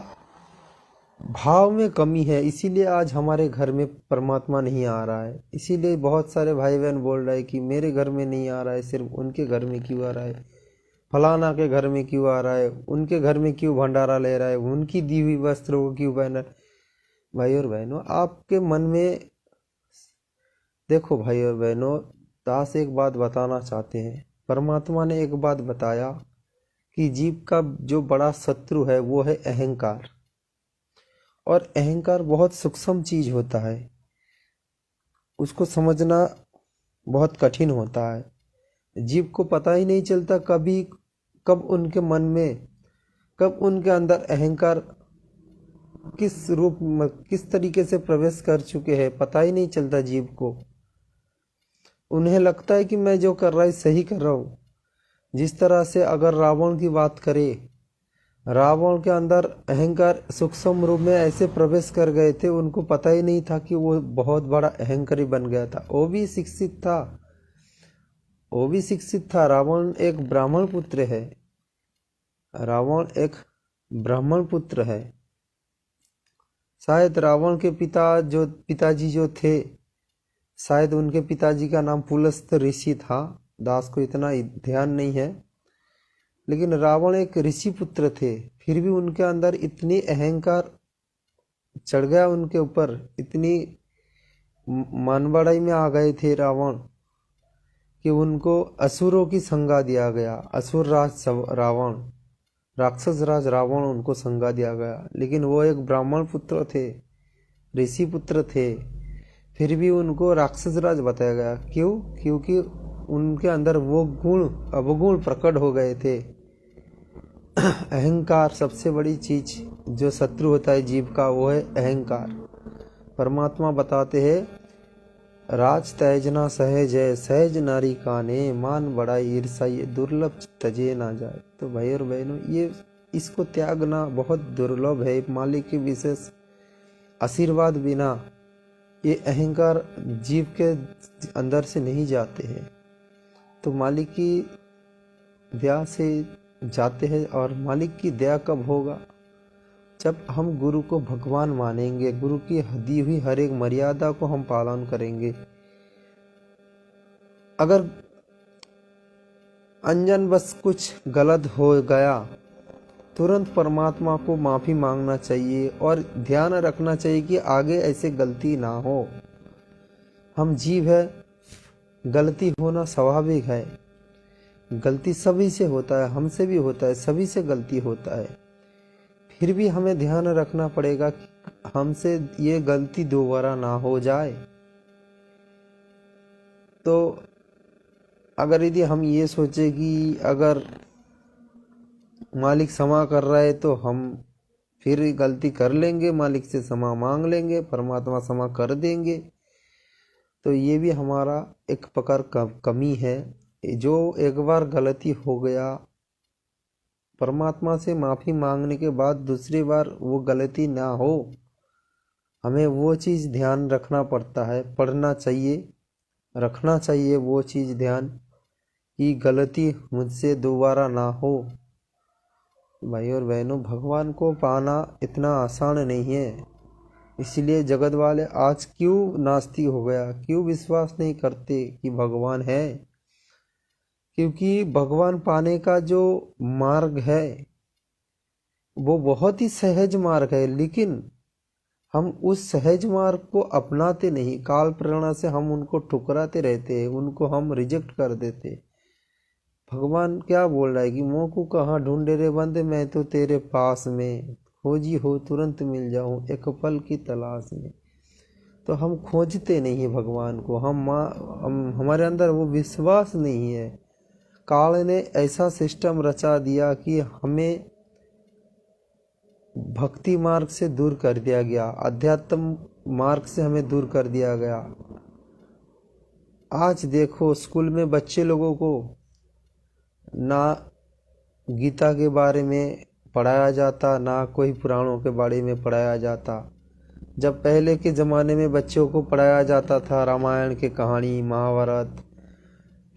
भाव में कमी है, इसीलिए आज हमारे घर में परमात्मा नहीं आ रहा है। इसीलिए बहुत सारे भाई बहन बोल रहे हैं कि मेरे घर में नहीं आ रहा है, सिर्फ उनके घर में क्यों आ रहा है, फलाना के घर में क्यों आ रहा है, उनके घर में क्यों भंडारा ले रहा है, उनकी दी हुई वस्त्रों को क्यों पहना। भाई और बहनों, आपके मन में देखो, भाई और बहनों, दास एक बात बताना चाहते हैं। परमात्मा ने एक बात बताया कि जीव का जो बड़ा शत्रु है वो है अहंकार। और अहंकार बहुत सूक्ष्म चीज होता है, उसको समझना बहुत कठिन होता है। जीव को पता ही नहीं चलता कब उनके मन में, कब उनके अंदर अहंकार किस रूप में, किस तरीके से प्रवेश कर चुके हैं, पता ही नहीं चलता जीव को। उन्हें लगता है कि मैं जो कर रहा है सही कर रहा हूँ। जिस तरह से अगर रावण की बात करें, रावण के अंदर अहंकार सूक्ष्म रूप में ऐसे प्रवेश कर गए थे, उनको पता ही नहीं था कि वो बहुत बड़ा अहंकारी बन गया था। वो भी शिक्षित था, रावण एक ब्राह्मण पुत्र है, रावण एक ब्राह्मण पुत्र है। शायद रावण के पिताजी जो थे, शायद उनके पिताजी का नाम पुलस्त ऋषि था। दास को इतना ध्यान नहीं है, लेकिन रावण एक ऋषि पुत्र थे, फिर भी उनके अंदर इतनी अहंकार चढ़ गया उनके ऊपर, इतनी मनबड़ाई में आ गए थे रावण कि उनको असुरों की संज्ञा दिया गया। असुर राज रावण, राक्षस राज रावण उनको संज्ञा दिया गया। लेकिन वो एक ब्राह्मण पुत्र थे, ऋषि पुत्र थे, फिर भी उनको राक्षस राज बताया गया। क्यों? क्योंकि उनके अंदर वो गुण अवगुण प्रकट हो गए थे। अहंकार सबसे बड़ी चीज जो शत्रु होता है जीव का, वो है अहंकार। परमात्मा बताते हैं, राज तैजना सहज है, सहज नारी काने, मान बड़ाई ईर्षा ये दुर्लभ तजे ना जाए। तो भाई और बहनों, ये इसको त्यागना बहुत दुर्लभ है। मालिक के विशेष आशीर्वाद बिना ये अहंकार जीव के अंदर से नहीं जाते हैं। तो मालिक की दया से जाते हैं। और मालिक की दया कब होगा? जब हम गुरु को भगवान मानेंगे, गुरु की दी हुई हर एक मर्यादा को हम पालन करेंगे। अगर अनजान-बस कुछ गलत हो गया, तुरंत परमात्मा को माफ़ी मांगना चाहिए और ध्यान रखना चाहिए कि आगे ऐसे गलती ना हो। हम जीव है, गलती होना स्वाभाविक है। गलती सभी से होता है, हमसे भी होता है, सभी से गलती होता है। फिर भी हमें ध्यान रखना पड़ेगा कि हमसे ये गलती दोबारा ना हो जाए। तो अगर यदि हम ये सोचे कि अगर मालिक क्षमा कर रहा है तो हम फिर गलती कर लेंगे, मालिक से क्षमा मांग लेंगे, परमात्मा क्षमा कर देंगे, तो ये भी हमारा एक प्रकार का कमी है। जो एक बार गलती हो गया, परमात्मा से माफ़ी मांगने के बाद दूसरी बार वो गलती ना हो, हमें वो चीज़ ध्यान रखना पड़ता है। पढ़ना चाहिए, रखना चाहिए वो चीज़ ध्यान कि गलती मुझसे दोबारा ना हो। भाई और बहनों, भगवान को पाना इतना आसान नहीं है। इसलिए जगत वाले आज क्यों नास्तिक हो गया, क्यों विश्वास नहीं करते कि भगवान है? क्योंकि भगवान पाने का जो मार्ग है वो बहुत ही सहज मार्ग है, लेकिन हम उस सहज मार्ग को अपनाते नहीं। काल प्रेरणा से हम उनको ठुकराते रहते हैं, उनको हम रिजेक्ट कर देते। भगवान क्या बोल रहा है कि मोह को कहाँ ढूंढे रे बंदे, मैं तो तेरे पास में, खोजी हो तुरंत मिल जाऊं एक पल की तलाश में। तो हम खोजते नहीं है भगवान को, हमारे अंदर वो विश्वास नहीं है। काल ने ऐसा सिस्टम रचा दिया कि हमें भक्ति मार्ग से दूर कर दिया गया, अध्यात्म मार्ग से हमें दूर कर दिया गया। आज देखो स्कूल में बच्चे लोगों को ना गीता के बारे में पढ़ाया जाता, ना कोई पुराणों के बारे में पढ़ाया जाता। जब पहले के ज़माने में बच्चों को पढ़ाया जाता था, रामायण की कहानी, महाभारत,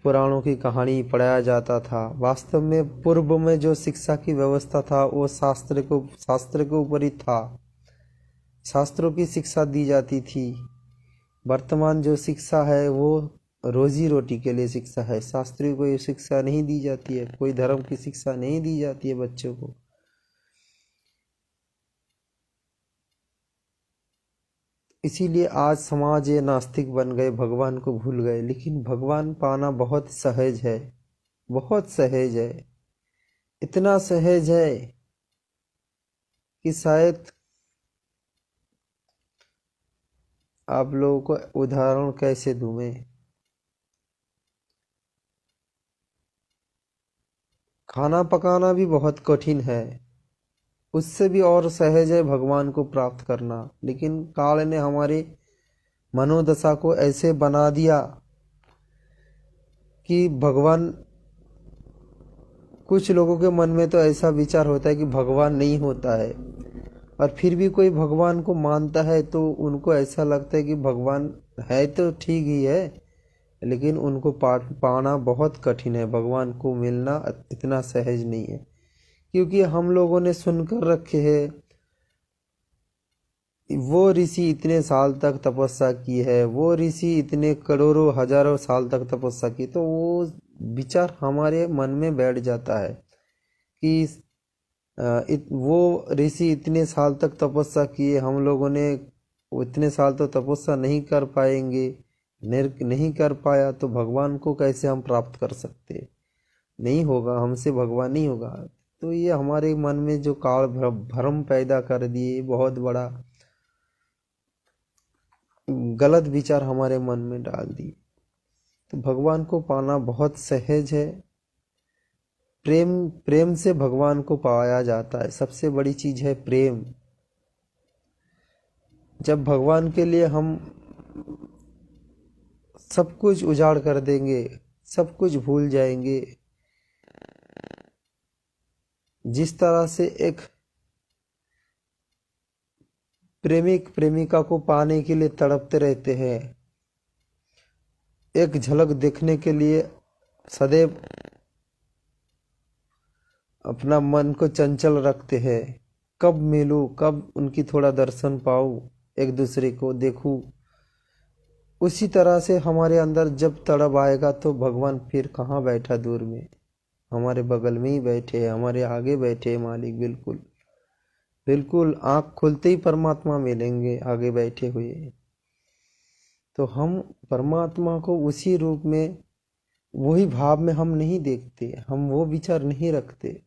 पुराणों की कहानी पढ़ाया जाता था। वास्तव में पूर्व में जो शिक्षा की व्यवस्था था वो शास्त्र के ऊपर ही था, शास्त्रों की शिक्षा दी जाती थी। वर्तमान जो शिक्षा है वो रोजी रोटी के लिए शिक्षा है, शास्त्रीय को ये शिक्षा नहीं दी जाती है, कोई धर्म की शिक्षा नहीं दी जाती है बच्चों को। इसीलिए आज समाज ये नास्तिक बन गए, भगवान को भूल गए। लेकिन भगवान पाना बहुत सहज है, बहुत सहज है, इतना सहज है कि शायद आप लोगों को उदाहरण कैसे दूं मैं। खाना पकाना भी बहुत कठिन है, उससे भी और सहज है भगवान को प्राप्त करना। लेकिन काल ने हमारे मनोदशा को ऐसे बना दिया कि भगवान, कुछ लोगों के मन में तो ऐसा विचार होता है कि भगवान नहीं होता है, और फिर भी कोई भगवान को मानता है तो उनको ऐसा लगता है कि भगवान है तो ठीक ही है, लेकिन उनको पाना बहुत कठिन है। भगवान को मिलना इतना सहज नहीं है, क्योंकि हम लोगों ने सुनकर रखे हैं वो ऋषि इतने साल तक तपस्या की है, वो ऋषि इतने करोड़ों हजारों साल तक तपस्या की, तो वो विचार हमारे मन में बैठ जाता है। कि वो ऋषि इतने साल तक तपस्या किए, हम लोगों ने इतने साल तो तपस्या नहीं कर पाएंगे, नहीं कर पाया तो भगवान को कैसे हम प्राप्त कर सकते, नहीं होगा हमसे, भगवान नहीं होगा। तो ये हमारे मन में जो काल भ्रम पैदा कर दिए, बहुत बड़ा गलत विचार हमारे मन में डाल दिए। तो भगवान को पाना बहुत सहज है। प्रेम से भगवान को पाया जाता है। सबसे बड़ी चीज है प्रेम। जब भगवान के लिए हम सब कुछ उजाड़ कर देंगे, सब कुछ भूल जाएंगे, जिस तरह से एक प्रेमिक प्रेमिका को पाने के लिए तड़पते रहते हैं, एक झलक देखने के लिए सदैव अपना मन को चंचल रखते हैं, कब मिलूं, कब उनकी थोड़ा दर्शन पाऊं, एक दूसरे को देखूं। उसी तरह से हमारे अंदर जब तड़प आएगा तो भगवान फिर कहाँ बैठा दूर में, हमारे बगल में ही बैठे, हमारे आगे बैठे मालिक। बिल्कुल बिल्कुल आँख खुलते ही परमात्मा मिलेंगे आगे बैठे हुए। तो हम परमात्मा को उसी रूप में, वही भाव में हम नहीं देखते, हम वो विचार नहीं रखते।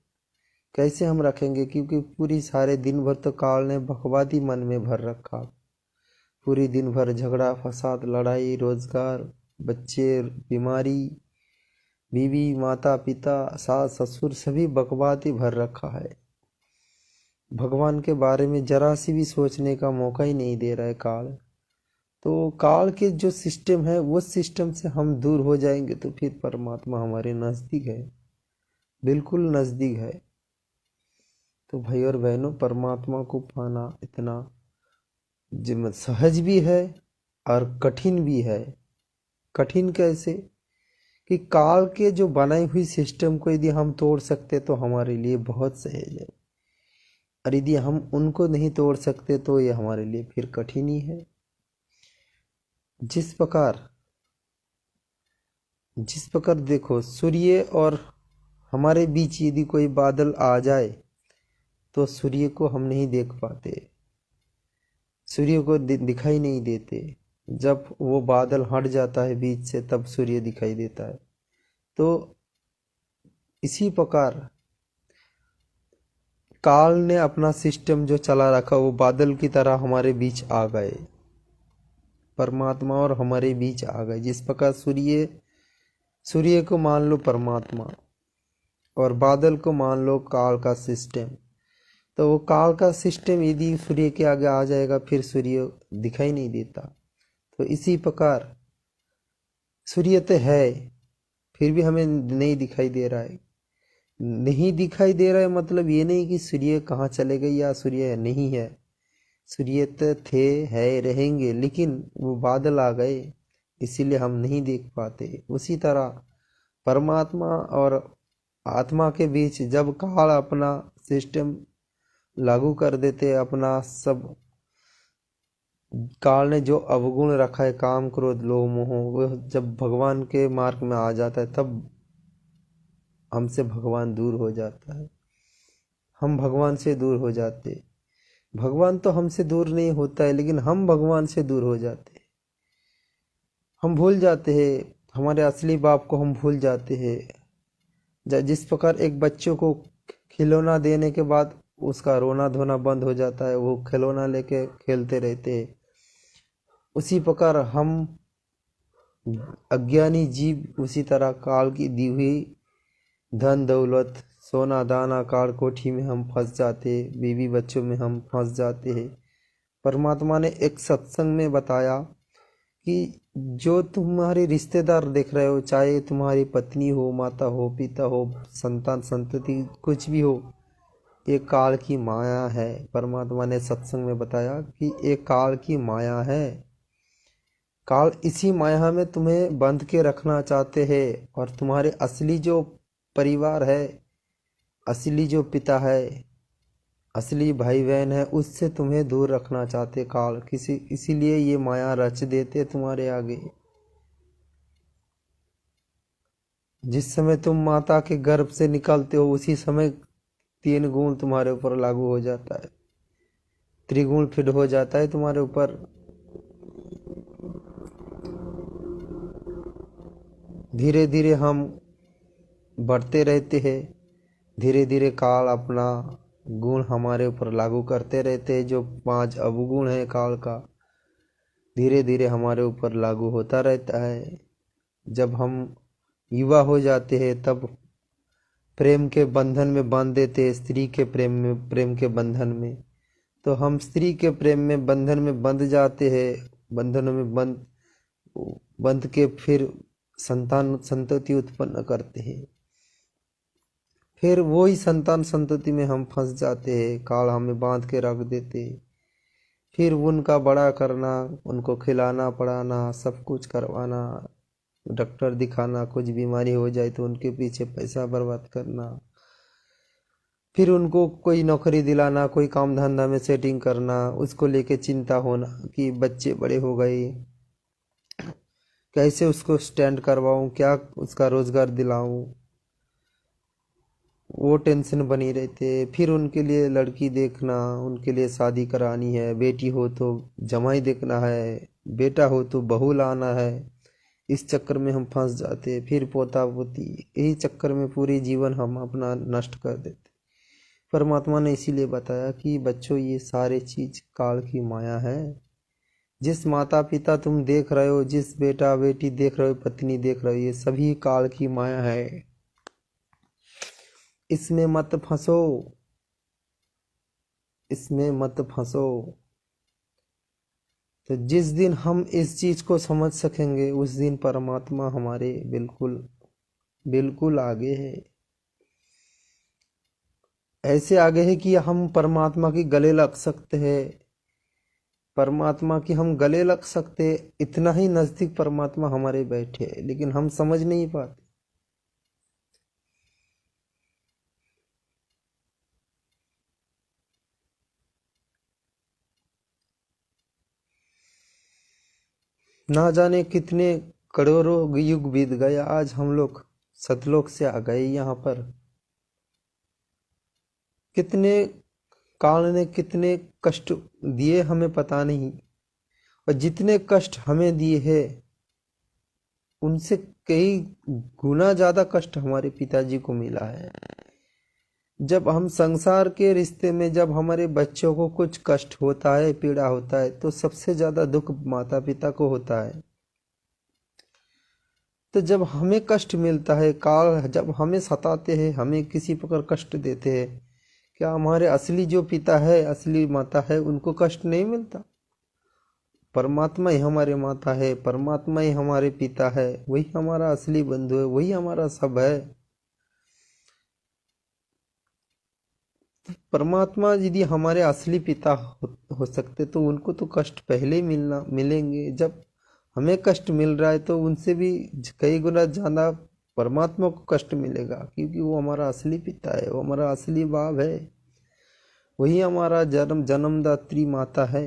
कैसे हम रखेंगे, क्योंकि पूरी सारे दिन भर तो काल ने बकवादी मन में भर रखा। पूरी दिन भर झगड़ा फसाद, लड़ाई, रोजगार, बच्चे, बीमारी, बीवी, माता पिता, सास ससुर, सभी बकवादी भर रखा है। भगवान के बारे में जरा सी भी सोचने का मौका ही नहीं दे रहा है काल। तो काल के जो सिस्टम है, वो सिस्टम से हम दूर हो जाएंगे तो फिर परमात्मा हमारे नज़दीक है, बिल्कुल नज़दीक है। तो भाई और बहनों, परमात्मा को पाना इतना सहज भी है और कठिन भी है। कठिन कैसे कि काल के जो बनाई हुई सिस्टम को यदि हम तोड़ सकते तो हमारे लिए बहुत सहज है, और यदि हम उनको नहीं तोड़ सकते तो ये हमारे लिए फिर कठिन ही है। जिस प्रकार देखो, सूर्य और हमारे बीच यदि कोई बादल आ जाए तो सूर्य को हम नहीं देख पाते, सूर्य को दिखाई नहीं देते। जब वो बादल हट जाता है बीच से तब सूर्य दिखाई देता है। तो इसी प्रकार काल ने अपना सिस्टम जो चला रखा, वो बादल की तरह हमारे बीच आ गए, परमात्मा और हमारे बीच आ गए। जिस प्रकार सूर्य को मान लो परमात्मा और बादल को मान लो काल का सिस्टम। तो वो काल का सिस्टम यदि सूर्य के आगे आ जाएगा फिर सूर्य दिखाई नहीं देता। तो इसी प्रकार सूर्य तो है फिर भी हमें नहीं दिखाई दे रहा है। नहीं दिखाई दे रहा है मतलब ये नहीं कि सूर्य कहाँ चले गए या सूर्य नहीं है। सूर्य तो थे, है, रहेंगे, लेकिन वो बादल आ गए इसीलिए हम नहीं देख पाते। उसी तरह परमात्मा और आत्मा के बीच जब काल अपना सिस्टम लागू कर देते, अपना सब काल ने जो अवगुण रखा है, काम क्रोध लोभ मोह, वो जब भगवान के मार्ग में आ जाता है तब हमसे भगवान दूर हो जाता है, हम भगवान से दूर हो जाते। भगवान तो हमसे दूर नहीं होता है, लेकिन हम भगवान से दूर हो जाते हैं। हम भूल जाते हैं हमारे असली बाप को, हम भूल जाते हैं। जिस प्रकार एक बच्चों को खिलौना देने के बाद उसका रोना धोना बंद हो जाता है, वो खिलौना लेके खेलते रहते हैं, उसी प्रकार हम अज्ञानी जीव उसी तरह काल की दी हुई धन दौलत सोना दाना काल कोठी में हम फंस जाते, बीवी बच्चों में हम फंस जाते हैं। परमात्मा ने एक सत्संग में बताया कि जो तुम्हारे रिश्तेदार देख रहे हो, चाहे तुम्हारी पत्नी हो, माता हो, पिता हो, संतान संतति कुछ भी हो, ये काल की माया है। परमात्मा ने सत्संग में बताया कि ये काल की माया है। काल इसी माया में तुम्हें बंध के रखना चाहते हैं, और तुम्हारे असली जो परिवार है, असली जो पिता है, असली भाई बहन है, उससे तुम्हें दूर रखना चाहते काल इसीलिए ये माया रच देते तुम्हारे आगे। जिस समय तुम माता के गर्भ से निकलते हो उसी समय तीन गुण तुम्हारे ऊपर लागू हो जाता है, त्रिगुण फिर हो जाता है तुम्हारे ऊपर। धीरे धीरे हम बढ़ते रहते हैं, धीरे धीरे काल अपना गुण हमारे ऊपर लागू करते रहते हैं। जो 5 अवगुण है काल का, धीरे धीरे हमारे ऊपर लागू होता रहता है। जब हम युवा हो जाते हैं तब प्रेम के बंधन में बांध देते हैं, स्त्री के प्रेम के बंधन में, तो हम स्त्री के प्रेम में बंधन में बंध जाते हैं। बंधनों में बंध के फिर संतति उत्पन्न करते हैं, फिर वही संतान संतति में हम फंस जाते हैं। काल हमें बांध के रख देते, फिर उनका बड़ा करना, उनको खिलाना पड़ाना, सब कुछ करवाना, डॉक्टर दिखाना, कुछ बीमारी हो जाए तो उनके पीछे पैसा बर्बाद करना, फिर उनको कोई नौकरी दिलाना, कोई काम धंधा में सेटिंग करना, उसको लेके चिंता होना कि बच्चे बड़े हो गए, कैसे उसको स्टैंड करवाऊं, क्या उसका रोजगार दिलाऊं, वो टेंशन बनी रहते। फिर उनके लिए लड़की देखना, उनके लिए शादी करानी है, बेटी हो तो जमाई देखना है, बेटा हो तो बहू लाना है। इस चक्कर में हम फंस जाते, फिर पोता पोती, यही चक्कर में पूरी जीवन हम अपना नष्ट कर देते। परमात्मा ने इसीलिए बताया कि बच्चों ये सारे चीज काल की माया है। जिस माता पिता तुम देख रहे हो, जिस बेटा बेटी देख रहे हो, पत्नी देख रहे हो, ये सभी काल की माया है। इसमें मत फंसो, इसमें मत फंसो। तो जिस दिन हम इस चीज को समझ सकेंगे उस दिन परमात्मा हमारे बिल्कुल बिल्कुल आगे है। ऐसे आगे है कि हम परमात्मा के गले लग सकते हैं, परमात्मा की हम गले लग सकते, इतना ही नजदीक परमात्मा हमारे बैठे हैं, लेकिन हम समझ नहीं पाते। ना जाने कितने करोड़ों युग बीत गए, आज हम लोग सतलोक से आ गए यहाँ पर। कितने काल ने कितने कष्ट दिए हमें पता नहीं, और जितने कष्ट हमें दिए हैं उनसे कई गुना ज्यादा कष्ट हमारे पिताजी को मिला है। जब हम संसार के रिश्ते में, जब हमारे बच्चों को कुछ कष्ट होता है, पीड़ा होता है, तो सबसे ज्यादा दुख माता पिता को होता है। तो जब हमें कष्ट मिलता है, काल जब हमें सताते हैं, हमें किसी प्रकार कष्ट देते हैं, क्या हमारे असली जो पिता है, असली माता है, उनको कष्ट नहीं मिलता? परमात्मा ही हमारे माता है, परमात्मा ही हमारे पिता है, वही हमारा असली बंधु है, वही हमारा सब है। परमात्मा यदि हमारे असली पिता हो सकते तो उनको तो कष्ट पहले ही मिलेंगे। जब हमें कष्ट मिल रहा है तो उनसे भी कई गुना ज्यादा परमात्मा को कष्ट मिलेगा, क्योंकि वो हमारा असली पिता है, वो हमारा असली बाप है, वही हमारा जन्मदात्री माता है,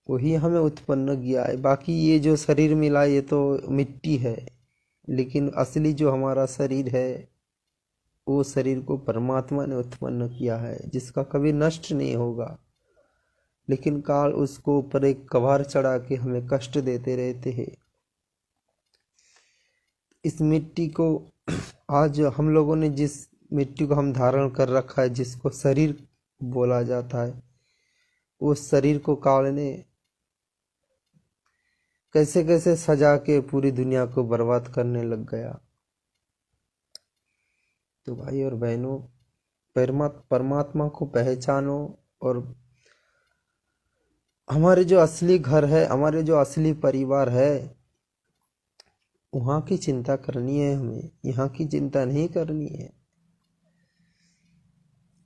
वही हमें उत्पन्न किया है। बाकी ये जो शरीर मिला ये तो मिट्टी है, लेकिन असली जो हमारा शरीर है वो शरीर को परमात्मा ने उत्पन्न किया है, जिसका कभी नष्ट नहीं होगा। लेकिन काल उसको ऊपर एक कभार चढ़ा के हमें कष्ट देते रहते हैं। इस मिट्टी को आज हम लोगों ने, जिस मिट्टी को हम धारण कर रखा है, जिसको शरीर बोला जाता है, उस शरीर को काल ने कैसे कैसे सजा के पूरी दुनिया को बर्बाद करने लग गया। तो भाई और बहनों, परमात्मा को पहचानो, और हमारे जो असली घर है, हमारे जो असली परिवार है, वहाँ की चिंता करनी है हमें, यहाँ की चिंता नहीं करनी है।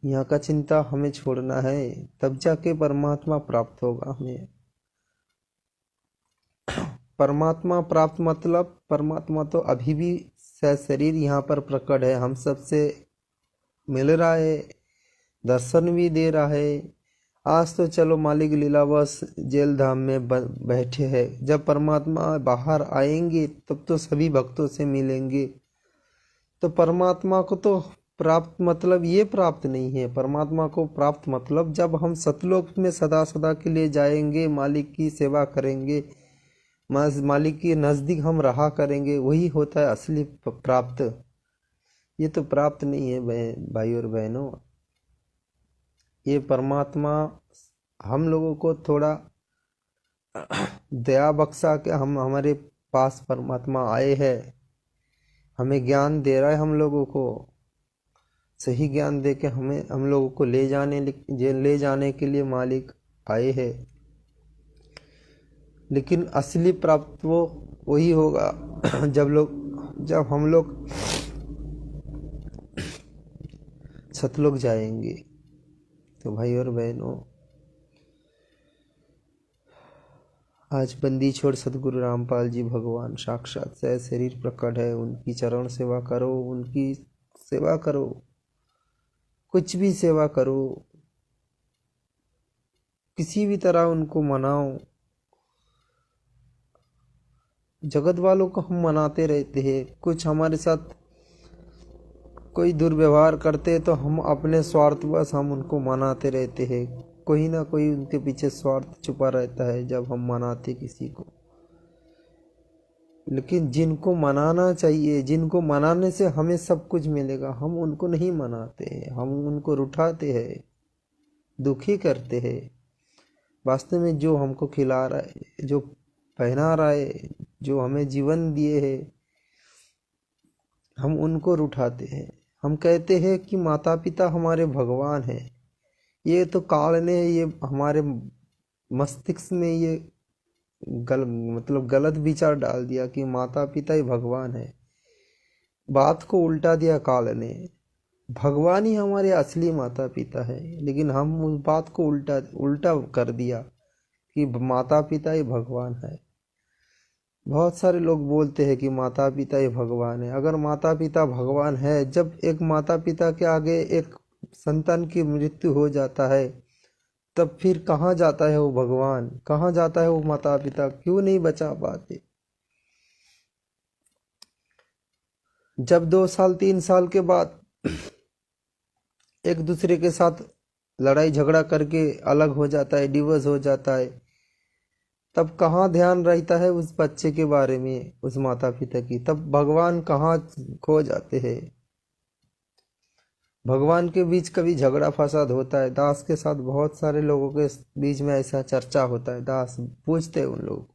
यहाँ का चिंता हमें छोड़ना है, तब जाके परमात्मा प्राप्त होगा हमें। परमात्मा प्राप्त मतलब परमात्मा तो अभी भी शरीर यहाँ पर प्रकट है, हम सबसे मिल रहा है, दर्शन भी दे रहा है। आज तो चलो मालिक लीलावश जेल धाम में बैठे हैं, जब परमात्मा बाहर आएंगे तब तो सभी भक्तों से मिलेंगे, तो परमात्मा को तो प्राप्त मतलब ये प्राप्त नहीं है। परमात्मा को प्राप्त मतलब जब हम सतलोक में सदा सदा के लिए जाएंगे, मालिक की सेवा करेंगे, मालिक के नज़दीक हम रहा करेंगे, वही होता है असली प्राप्त। ये तो प्राप्त नहीं है भाई और बहनों। ये परमात्मा हम लोगों को थोड़ा दया बख्शा के हम हमारे पास परमात्मा आए हैं, हमें ज्ञान दे रहा है, हम लोगों को सही ज्ञान दे के हमें हम लोगों को ले जाने के लिए मालिक आए हैं। लेकिन असली प्राप्त वो वही होगा जब हम लोग सतलोक जाएंगे। तो भाई और बहनों, आज बंदी छोड़ सतगुरु रामपाल जी भगवान साक्षात सह शरीर प्रकट है। उनकी चरण सेवा करो, उनकी सेवा करो, कुछ भी सेवा करो, किसी भी तरह उनको मनाओ। जगत वालों को हम मनाते रहते हैं, कुछ हमारे साथ कोई दुर्व्यवहार करते तो हम अपने स्वार्थवश हम उनको मनाते रहते हैं। कोई ना कोई उनके पीछे स्वार्थ छुपा रहता है जब हम मनाते किसी को। लेकिन जिनको मनाना चाहिए, जिनको मनाने से हमें सब कुछ मिलेगा, हम उनको नहीं मनाते, हम उनको रुठाते हैं, दुखी करते हैं। वास्तव में जो हमको खिला रहा है, जो पहना रहा है, जो हमें जीवन दिए है, हम उनको रुठाते हैं। हम कहते हैं कि माता पिता हमारे भगवान हैं। ये तो काल ने ये हमारे मस्तिष्क में ये गलत विचार डाल दिया कि माता पिता ही भगवान है। बात को उल्टा दिया काल ने, भगवान ही हमारे असली माता पिता है। लेकिन हम उस बात को उल्टा कर दिया कि माता पिता ही भगवान है। बहुत सारे लोग बोलते हैं कि माता पिता ही भगवान है। अगर माता पिता भगवान है, जब एक माता पिता के आगे एक संतान की मृत्यु हो जाता है, तब फिर कहाँ जाता है वो भगवान, कहाँ जाता है वो माता पिता? क्यों नहीं बचा पाते? जब 2 साल 3 साल के बाद एक दूसरे के साथ लड़ाई झगड़ा करके अलग हो जाता है, डिवोर्स हो जाता है, तब कहाँ ध्यान रहता है उस बच्चे के बारे में, उस माता पिता की? तब भगवान कहाँ खो जाते हैं। भगवान के बीच कभी झगड़ा फसाद होता है, दास के साथ बहुत सारे लोगों के बीच में ऐसा चर्चा होता है, दास पूछते हैं उन लोग।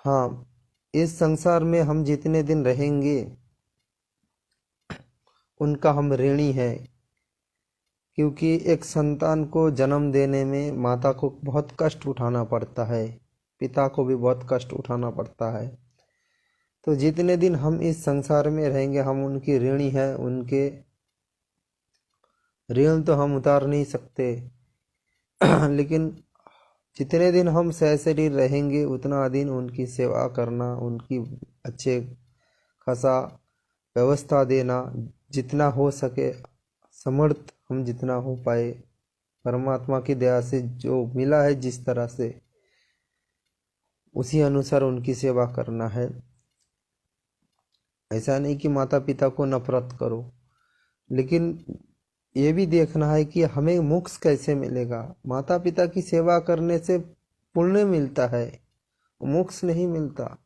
हाँ, इस संसार में हम जितने दिन रहेंगे उनका हम ऋणी हैं, क्योंकि एक संतान को जन्म देने में माता को बहुत कष्ट उठाना पड़ता है, पिता को भी बहुत कष्ट उठाना पड़ता है। तो जितने दिन हम इस संसार में रहेंगे हम उनकी ऋणी हैं। उनके ऋण तो हम उतार नहीं सकते लेकिन जितने दिन हम सहशरीर रहेंगे उतना दिन उनकी सेवा करना, उनकी अच्छे खासा व्यवस्था देना, जितना हो सके समर्थ हम जितना हो पाए, परमात्मा की दया से जो मिला है जिस तरह से, उसी अनुसार उनकी सेवा करना है। ऐसा नहीं कि माता पिता को नफरत करो, लेकिन ये भी देखना है कि हमें मोक्ष कैसे मिलेगा। माता पिता की सेवा करने से पुण्य मिलता है, मोक्ष नहीं मिलता।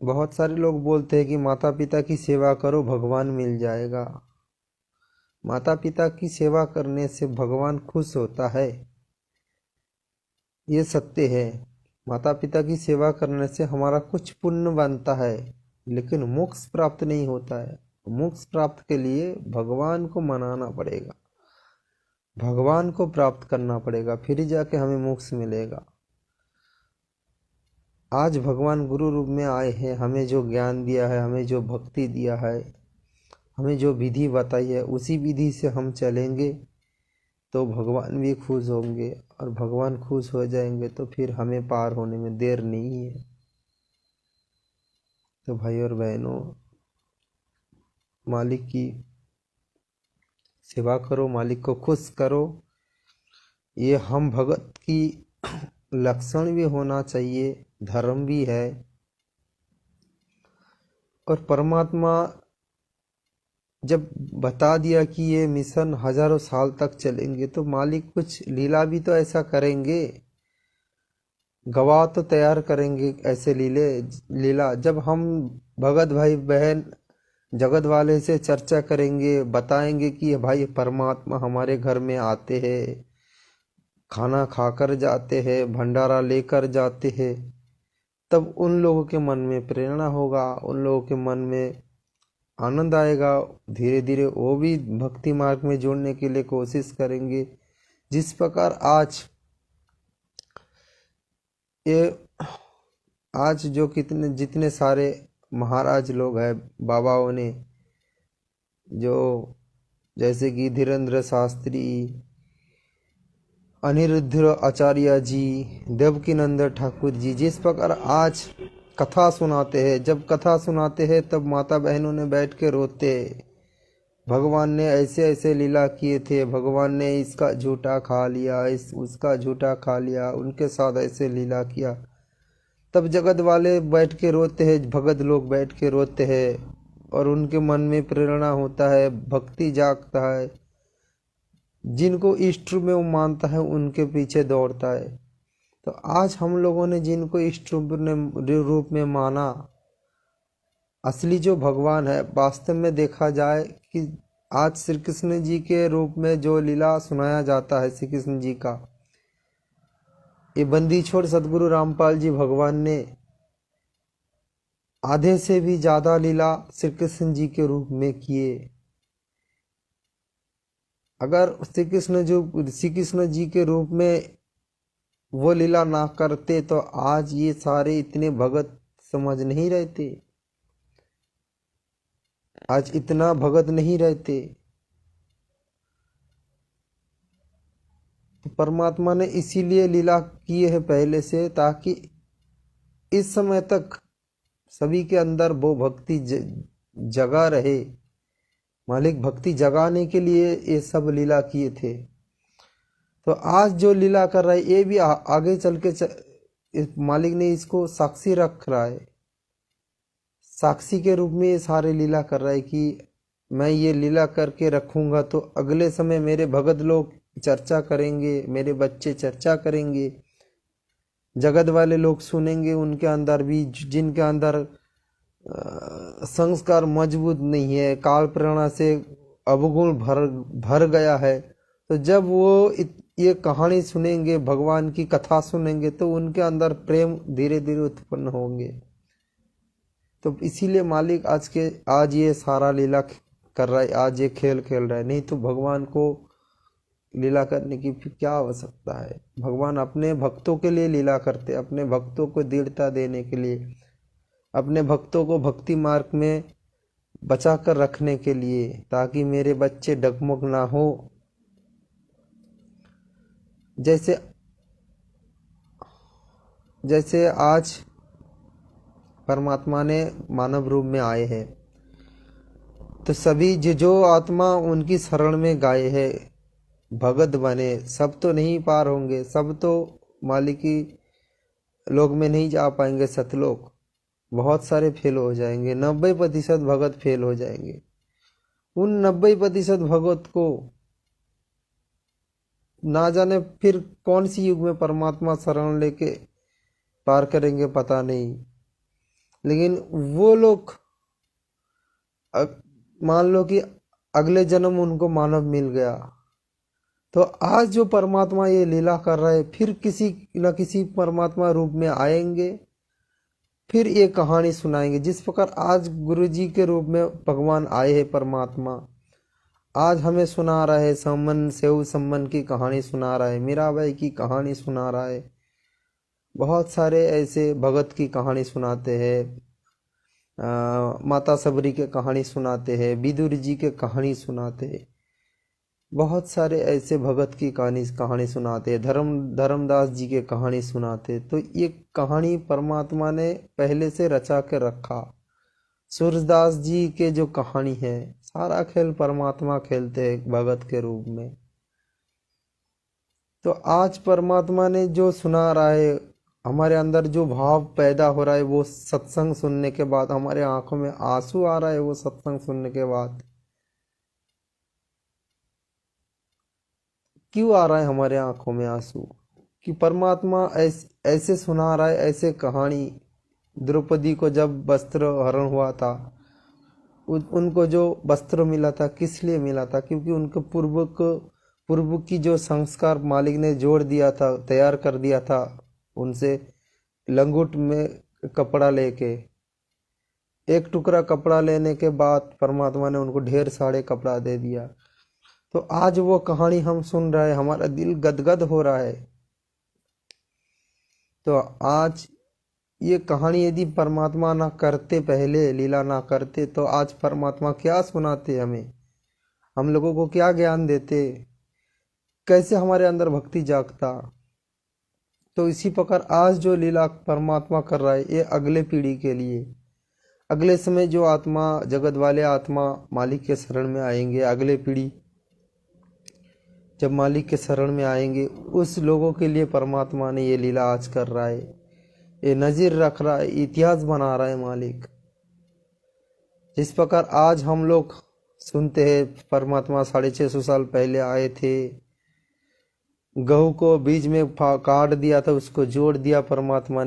बहुत सारे लोग बोलते हैं कि माता पिता की सेवा करो भगवान मिल जाएगा। माता पिता की सेवा करने से भगवान खुश होता है, ये सत्य है। माता पिता की सेवा करने से हमारा कुछ पुण्य बनता है, लेकिन मोक्ष प्राप्त नहीं होता है। मोक्ष प्राप्त के लिए भगवान को मनाना पड़ेगा, भगवान को प्राप्त करना पड़ेगा, फिर जाके हमें मोक्ष मिलेगा। आज भगवान गुरु रूप में आए हैं, हमें जो ज्ञान दिया है, हमें जो भक्ति दिया है, हमें जो विधि बताई है, उसी विधि से हम चलेंगे तो भगवान भी खुश होंगे, और भगवान खुश हो जाएंगे तो फिर हमें पार होने में देर नहीं है। तो भाई और बहनों, मालिक की सेवा करो, मालिक को खुश करो। ये हम भगत की लक्षण भी होना चाहिए, धर्म भी है। और परमात्मा जब बता दिया कि ये मिशन हजारों साल तक चलेंगे, तो मालिक कुछ लीला भी तो ऐसा करेंगे, गवाह तो तैयार करेंगे ऐसे लीला। जब हम भगत भाई बहन जगत वाले से चर्चा करेंगे, बताएंगे कि भाई परमात्मा हमारे घर में आते हैं, खाना खाकर जाते हैं, भंडारा लेकर जाते हैं, तब उन लोगों के मन में प्रेरणा होगा, उन लोगों के मन में आनंद आएगा। धीरे धीरे वो भी भक्ति मार्ग में जोड़ने के लिए कोशिश करेंगे। जिस प्रकार आज जो जितने सारे महाराज लोग हैं बाबाओं ने, जो जैसे कि धीरेन्द्र शास्त्री, अनिरुद्ध आचार्य जी, देवकीनंद ठाकुर जी, जिस प्रकार आज कथा सुनाते हैं, जब कथा सुनाते हैं तब माता बहनों ने बैठ के रोते, भगवान ने ऐसे ऐसे लीला किए थे, भगवान ने इसका झूठा खा लिया, उसका झूठा खा लिया, उनके साथ ऐसे लीला किया। तब जगत वाले बैठ के रोते हैं, भगत लोग बैठ के रोते हैं, और उनके मन में प्रेरणा होता है, भक्ति जागता है। जिनको इष्ट में वो मानता है उनके पीछे दौड़ता है। तो आज हम लोगों ने जिनको इष्ट रूप में माना, असली जो भगवान है, वास्तव में देखा जाए कि आज श्री कृष्ण जी के रूप में जो लीला सुनाया जाता है, श्री कृष्ण जी का, ये बंदी छोड़ सदगुरु रामपाल जी भगवान ने आधे से भी ज्यादा लीला श्री कृष्ण जी के रूप में किए। अगर श्री कृष्ण जी के रूप में वो लीला ना करते तो आज ये सारे इतने भगत समझ नहीं रहते, आज इतना भगत नहीं रहते। तो परमात्मा ने इसीलिए लीला की है पहले से, ताकि इस समय तक सभी के अंदर वो भक्ति जगा रहे। मालिक भक्ति जगाने के लिए ये सब लीला किए थे। तो आज जो लीला कर रहा है, ये भी आगे चल के मालिक ने इसको साक्षी रख रहा है, साक्षी के रूप में ये सारे लीला कर रहा है कि मैं ये लीला करके रखूंगा तो अगले समय मेरे भगत लोग चर्चा करेंगे, मेरे बच्चे चर्चा करेंगे, जगत वाले लोग सुनेंगे, उनके अंदर भी जिनके अंदर संस्कार मजबूत नहीं है, काल प्रेरणा से अवगुण भर गया है, तो जब वो ये कहानी सुनेंगे, भगवान की कथा सुनेंगे, तो उनके अंदर प्रेम धीरे धीरे उत्पन्न होंगे। तो इसीलिए मालिक आज ये सारा लीला कर रहा है, आज ये खेल खेल रहा है। नहीं तो भगवान को लीला करने की फिर क्या आवश्यकता है। भगवान अपने भक्तों के लिए लीला करते, अपने भक्तों को दृढ़ता देने के लिए, अपने भक्तों को भक्ति मार्ग में बचा कर रखने के लिए, ताकि मेरे बच्चे डगमग ना हो। जैसे आज परमात्मा ने मानव रूप में आए हैं, तो सभी जो आत्मा उनकी शरण में गए हैं, भगत बने, सब तो नहीं पार होंगे, सब तो मालिकी लोग में नहीं जा पाएंगे, सतलोक बहुत सारे फेल हो जाएंगे, 90% भगत फेल हो जाएंगे। उन 90% भगत को ना जाने फिर कौन सी युग में परमात्मा शरण लेके पार करेंगे, पता नहीं। लेकिन वो लोग मान लो कि अगले जन्म उनको मानव मिल गया, तो आज जो परमात्मा ये लीला कर रहा है, फिर किसी न किसी परमात्मा रूप में आएंगे, फिर ये कहानी सुनाएंगे। जिस प्रकार आज गुरु जी के रूप में भगवान आए हैं परमात्मा, आज हमें सुना रहा है, सेव सम्मन की कहानी सुना रहा है, मीराबाई की कहानी सुना रहा है, बहुत सारे ऐसे भगत की कहानी सुनाते हैं, माता सबरी के कहानी सुनाते हैं, विदुर जी के कहानी सुनाते हैं, बहुत सारे ऐसे भगत की कहानी सुनाते हैं, धर्मदास जी के कहानी सुनाते। तो ये कहानी परमात्मा ने पहले से रचा के रखा। सूरदास जी के जो कहानी है, सारा खेल परमात्मा खेलते हैं भगत के रूप में। तो आज परमात्मा ने जो सुना रहा है, हमारे अंदर जो भाव पैदा हो रहा है वो सत्संग सुनने के बाद, हमारे आंखों में आंसू आ रहा है वो सत्संग सुनने के बाद, क्यों आ रहा है हमारे आंखों में आंसू? कि परमात्मा ऐसे सुना रहा है, ऐसे कहानी। द्रौपदी को जब वस्त्र हरण हुआ था, उनको जो वस्त्र मिला था किस लिए मिला था? क्योंकि उनके पूर्व की जो संस्कार मालिक ने जोड़ दिया था, तैयार कर दिया था उनसे, लंगोट में कपड़ा लेके। एक टुकड़ा कपड़ा लेने के बाद परमात्मा ने उनको ढेर सारे कपड़ा दे दिया। तो आज वो कहानी हम सुन रहे हैं, हमारा दिल गदगद हो रहा है। तो आज ये कहानी यदि परमात्मा ना करते, पहले लीला ना करते, तो आज परमात्मा क्या सुनाते हमें, हम लोगों को क्या ज्ञान देते, कैसे हमारे अंदर भक्ति जागता। तो इसी प्रकार आज जो लीला परमात्मा कर रहा है, ये अगले पीढ़ी के लिए, अगले समय जो आत्मा, जगत वाले आत्मा मालिक के शरण में आएंगे, अगले पीढ़ी जब मालिक के शरण में आएंगे, उस लोगों के लिए परमात्मा ने ये लीला आज कर रहा है, ये नज़ीर रख रहा है, इतिहास बना रहा है मालिक। जिस प्रकार आज हम लोग सुनते हैं परमात्मा 650 साल पहले आए थे, गेहूं को बीज में काट दिया था, उसको जोड़ दिया परमात्मा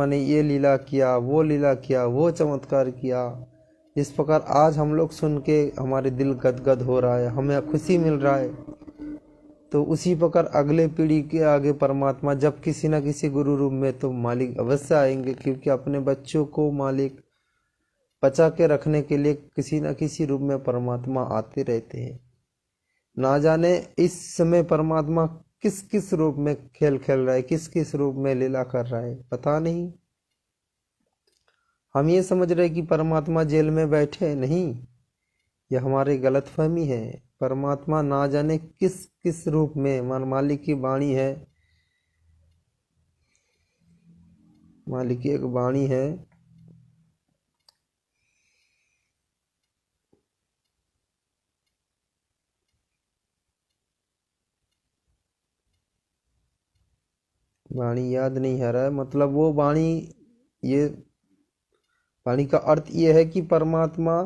ने ये लीला किया, वो लीला किया, वो चमत्कार किया। जिस प्रकार आज हम लोग सुन के हमारे दिल गदगद हो रहा है, हमें खुशी मिल रहा है, तो उसी प्रकार अगले पीढ़ी के आगे परमात्मा जब किसी न किसी गुरु रूप में तो मालिक अवश्य आएंगे। क्योंकि अपने बच्चों को मालिक बचा के रखने के लिए किसी न किसी रूप में परमात्मा आते रहते हैं। ना जाने इस समय परमात्मा किस किस रूप में खेल खेल रहा है, किस किस रूप में लीला कर रहा है, पता नहीं। हम ये समझ रहे कि परमात्मा जेल में बैठे, नहीं, यह हमारी गलतफहमी है। परमात्मा ना जाने किस किस रूप में, मालिक की वाणी है, मालिक की एक वाणी है, वाणी याद नहीं आ रहा है, मतलब वो वाणी, ये वाणी का अर्थ ये है कि परमात्मा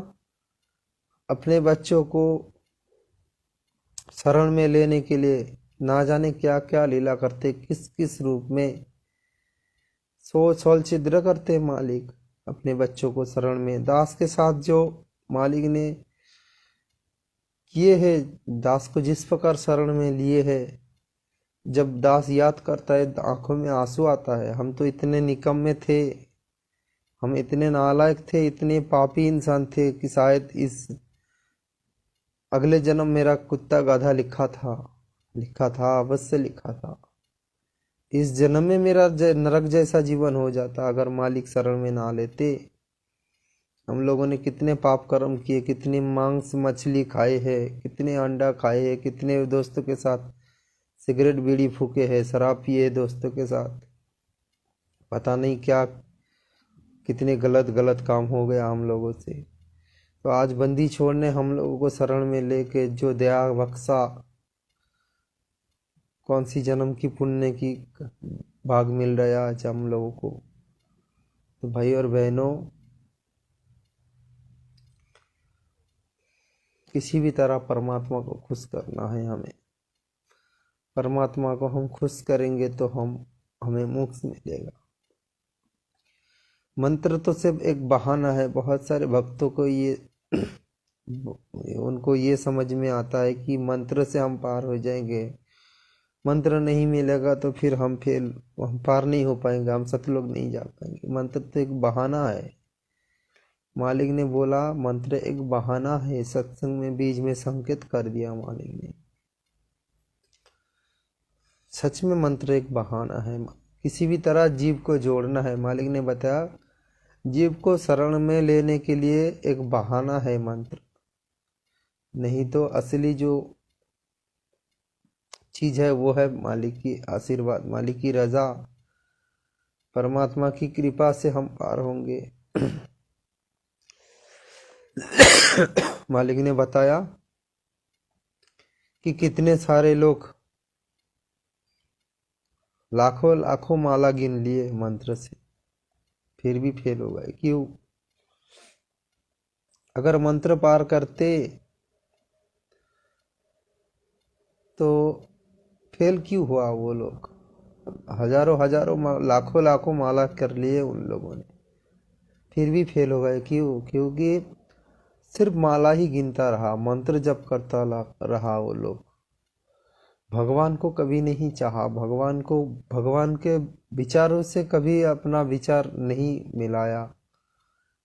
अपने बच्चों को शरण में लेने के लिए ना जाने क्या क्या लीला करते, किस किस रूप में सोल छिद्र करते मालिक अपने बच्चों को शरण में। दास के साथ जो मालिक ने किए है, दास को जिस प्रकार शरण में लिए है, जब दास याद करता है आंखों में आंसू आता है। हम तो इतने निकम्मे थे, हम इतने नालायक थे, इतने पापी इंसान थे कि शायद इस अगले जन्म मेरा कुत्ता गाधा लिखा था, अवश्य लिखा था। इस जन्म में मेरा नरक जैसा जीवन हो जाता अगर मालिक शरण में ना लेते। हम लोगों ने कितने पाप कर्म किए, कितनी मांस मछली खाए हैं, कितने अंडा खाए हैं, कितने दोस्तों के साथ सिगरेट बीड़ी फूके हैं, शराब पिए दोस्तों के साथ, पता नहीं क्या कितने गलत गलत काम हो गया हम लोगों से। तो आज बंदी छोड़ने हम लोगों को शरण में लेके जो दया बख्शा, कौन सी जन्म की पुण्य की भाग मिल रहा है आज हम लोगों को। तो भाई और बहनों, किसी भी तरह परमात्मा को खुश करना है हमें। परमात्मा को हम खुश करेंगे तो हमें मोक्ष मिलेगा। मंत्र तो सिर्फ एक बहाना है। बहुत सारे भक्तों को उनको ये समझ में आता है कि मंत्र से हम पार हो जाएंगे, मंत्र नहीं मिलेगा तो फिर हम पार नहीं हो पाएंगे, हम सतलोक नहीं जा पाएंगे। मंत्र तो एक बहाना है। मालिक ने बोला मंत्र एक बहाना है, सत्संग में बीच में संकेत कर दिया मालिक ने। सच में मंत्र एक बहाना है, किसी भी तरह जीव को जोड़ना है। मालिक ने बताया जीव को शरण में लेने के लिए एक बहाना है मंत्र, नहीं तो असली जो चीज है वो है मालिक की आशीर्वाद, मालिक की रजा, परमात्मा की कृपा से हम पार होंगे। मालिक ने बताया कि कितने सारे लोग लाखों लाखों माला गिन लिए मंत्र से, फिर भी फेल हो गए। क्यों? अगर मंत्र पार करते तो फेल क्यों हुआ वो लोग? हजारों हजारों लाखों लाखों माला कर लिए उन लोगों ने, फिर भी फेल हो गए। क्यों? क्योंकि सिर्फ माला ही गिनता रहा, मंत्र जप करता रहा वो लोग। भगवान को कभी नहीं चाहा, भगवान के विचारों से कभी अपना विचार नहीं मिलाया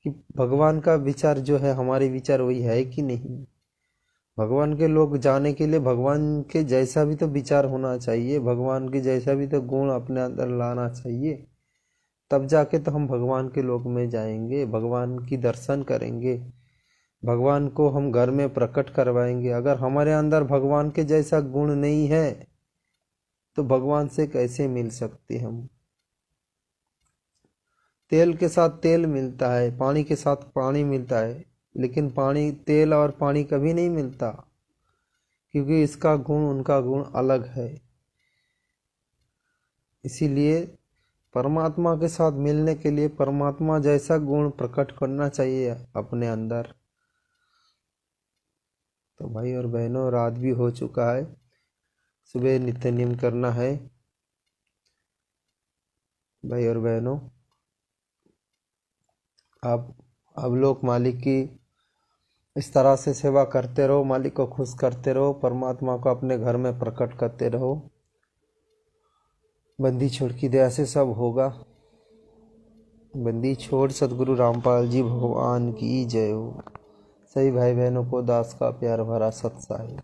कि भगवान का विचार जो है हमारे विचार वही है कि नहीं। भगवान के लोग जाने के लिए भगवान के जैसा भी तो विचार होना चाहिए, भगवान के जैसा भी तो गुण अपने अंदर लाना चाहिए, तब जाके तो हम भगवान के लोक में जाएंगे, भगवान की दर्शन करेंगे, भगवान को हम घर में प्रकट करवाएंगे। अगर हमारे अंदर भगवान के जैसा गुण नहीं है तो भगवान से कैसे मिल सकते हम? तेल के साथ तेल मिलता है, पानी के साथ पानी मिलता है, लेकिन पानी, तेल और पानी कभी नहीं मिलता, क्योंकि इसका गुण उनका गुण अलग है। इसीलिए परमात्मा के साथ मिलने के लिए परमात्मा जैसा गुण प्रकट करना चाहिए अपने अंदर। तो भाई और बहनों, रात भी हो चुका है, सुबह नित्य नेम करना है। भाई और बहनों, आप लोग मालिक की इस तरह से सेवा करते रहो, मालिक को खुश करते रहो, परमात्मा को अपने घर में प्रकट करते रहो। बंदी छोड़ की दया से सब होगा। बंदी छोड़ सदगुरु रामपाल जी भगवान की जय हो। सभी भाई बहनों को दास का प्यार भरा सत साहिब।